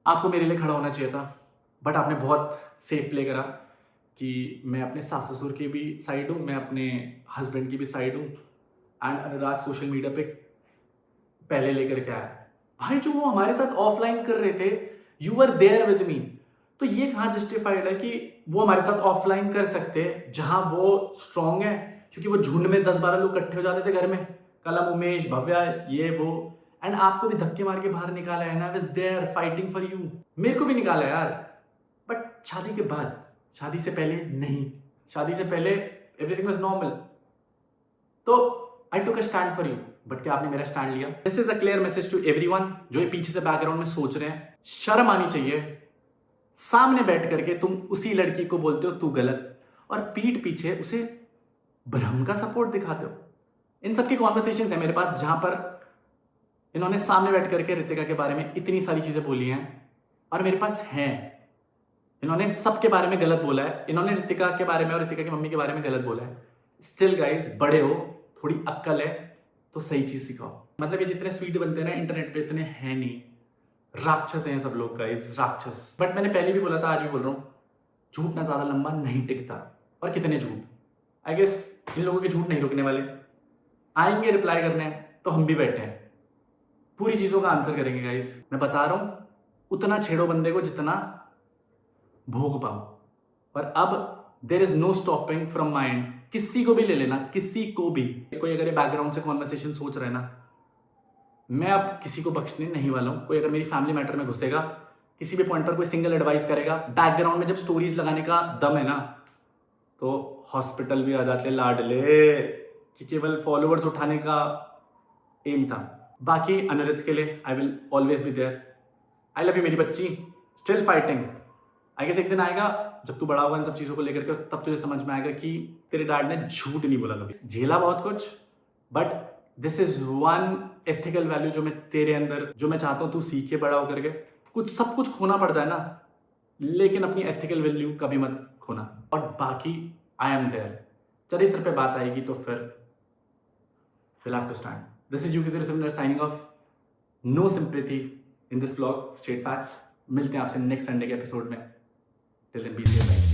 Speaker 2: आपको मेरे लिए खड़ा होना चाहिए था। बट आपने बहुत सेफ प्ले करा कि मैं अपने सास ससुर की भी साइड हूँ, मैं अपने हस्बैंड की भी साइड हूँ। एंड अनुराग सोशल मीडिया पे पहले लेकर के आया। भाई जो वो हमारे साथ ऑफलाइन कर रहे थे, you were there with me, तो ये कहाँ जस्टिफाइड है कि वो हमारे साथ ऑफलाइन कर सकते हैं जहां वो स्ट्रांग है? क्योंकि वो झुंड में 10-12 लोग इकट्ठे हो जाते थे घर में, कलम, उमेश, भव्या, ये वो, एंड आपको भी धक्के मार के बाहर निकाला है ना, I was there fighting for you. मेरे को भी निकाला यार, बट शादी के बाद, शादी से पहले नहीं। शादी से पहले एवरीथिंग वाज नॉर्मल, तो I took a stand for you. But क्या आपने मेरा स्टैंड लिया? This is a clear message to everyone जो ये पीछे से बैकग्राउंड में सोच रहे हैं, शर्म आनी चाहिए। सामने बैठ करके तुम उसी लड़की को बोलते हो तू गलत, और पीठ पीछे उसे भ्रम का सपोर्ट दिखाते हो। इन सबकी कॉन्वर्सेशंस है मेरे पास जहां पर इन्होंने सामने बैठ करके रितिका के बारे में इतनी सारी चीजें बोली हैं, और मेरे पास हैं। इन्होंने सबके बारे में गलत बोला है, इन्होंने रितिका के बारे में और रितिका की मम्मी के बारे में गलत बोला है। स्टिल गाइज, बड़े हो, थोड़ी अक्ल है तो सही चीज सिखाओ। मतलब ये जितने स्वीट बनते हैं ना इंटरनेट पे, इतने हैं नहीं, राक्षस हैं सब लोग गाइज, राक्षस। बट मैंने पहले भी बोला था, आज भी बोल रहा हूँ, झूठ ना ज्यादा लंबा नहीं टिकता। और कितने झूठ, आई गेस इन लोगों के झूठ नहीं रुकने वाले। आएंगे रिप्लाई करने, तो हम भी बैठे हैं, पूरी चीजों का आंसर करेंगे गाइज। मैं बता रहा हूं, उतना छेड़ो बंदे को जितना भोग पाओ। और अब there is no stopping from mind. किसी को भी ले लेना, किसी को भी। कोई अगर ये बैकग्राउंड से कॉन्वर्सेशन सोच रहे ना, मैं अब किसी को बख्शने नहीं वाला हूं। कोई अगर मेरी फैमिली मैटर में घुसेगा, किसी भी पॉइंट पर कोई सिंगल एडवाइस करेगा, बैकग्राउंड में जब स्टोरीज लगाने का दम है ना, तो हॉस्पिटल भी आ जाते लाडले, कि केवल फॉलोअर्स उठाने का एम था। बाकी अनुरित के लिए I will always be there. I love you मेरी बच्ची, स्टिल फाइटिंग। आई गेस एक दिन आएगा जब तू बड़ा होगा इन सब चीज़ों को लेकर के, तब तुझे समझ में आएगा कि तेरे डैड ने झूठ नहीं बोला कभी। झेला बहुत कुछ, but this is one ethical value जो मैं तेरे अंदर, जो मैं चाहता हूँ तू सीखे बड़ा होकर के। कुछ सब कुछ खोना पड़ जाए ना, लेकिन अपनी एथिकल वैल्यू कभी मत खोना। और बाकी आई एम देयर। चरित्र पे बात आएगी तो फिर we'll have to stand. This is UKC Similar signing off. No sympathy in this vlog, straight facts. मिलते हैं आपसे नेक्स्ट संडे के एपिसोड में। Till then, be safe.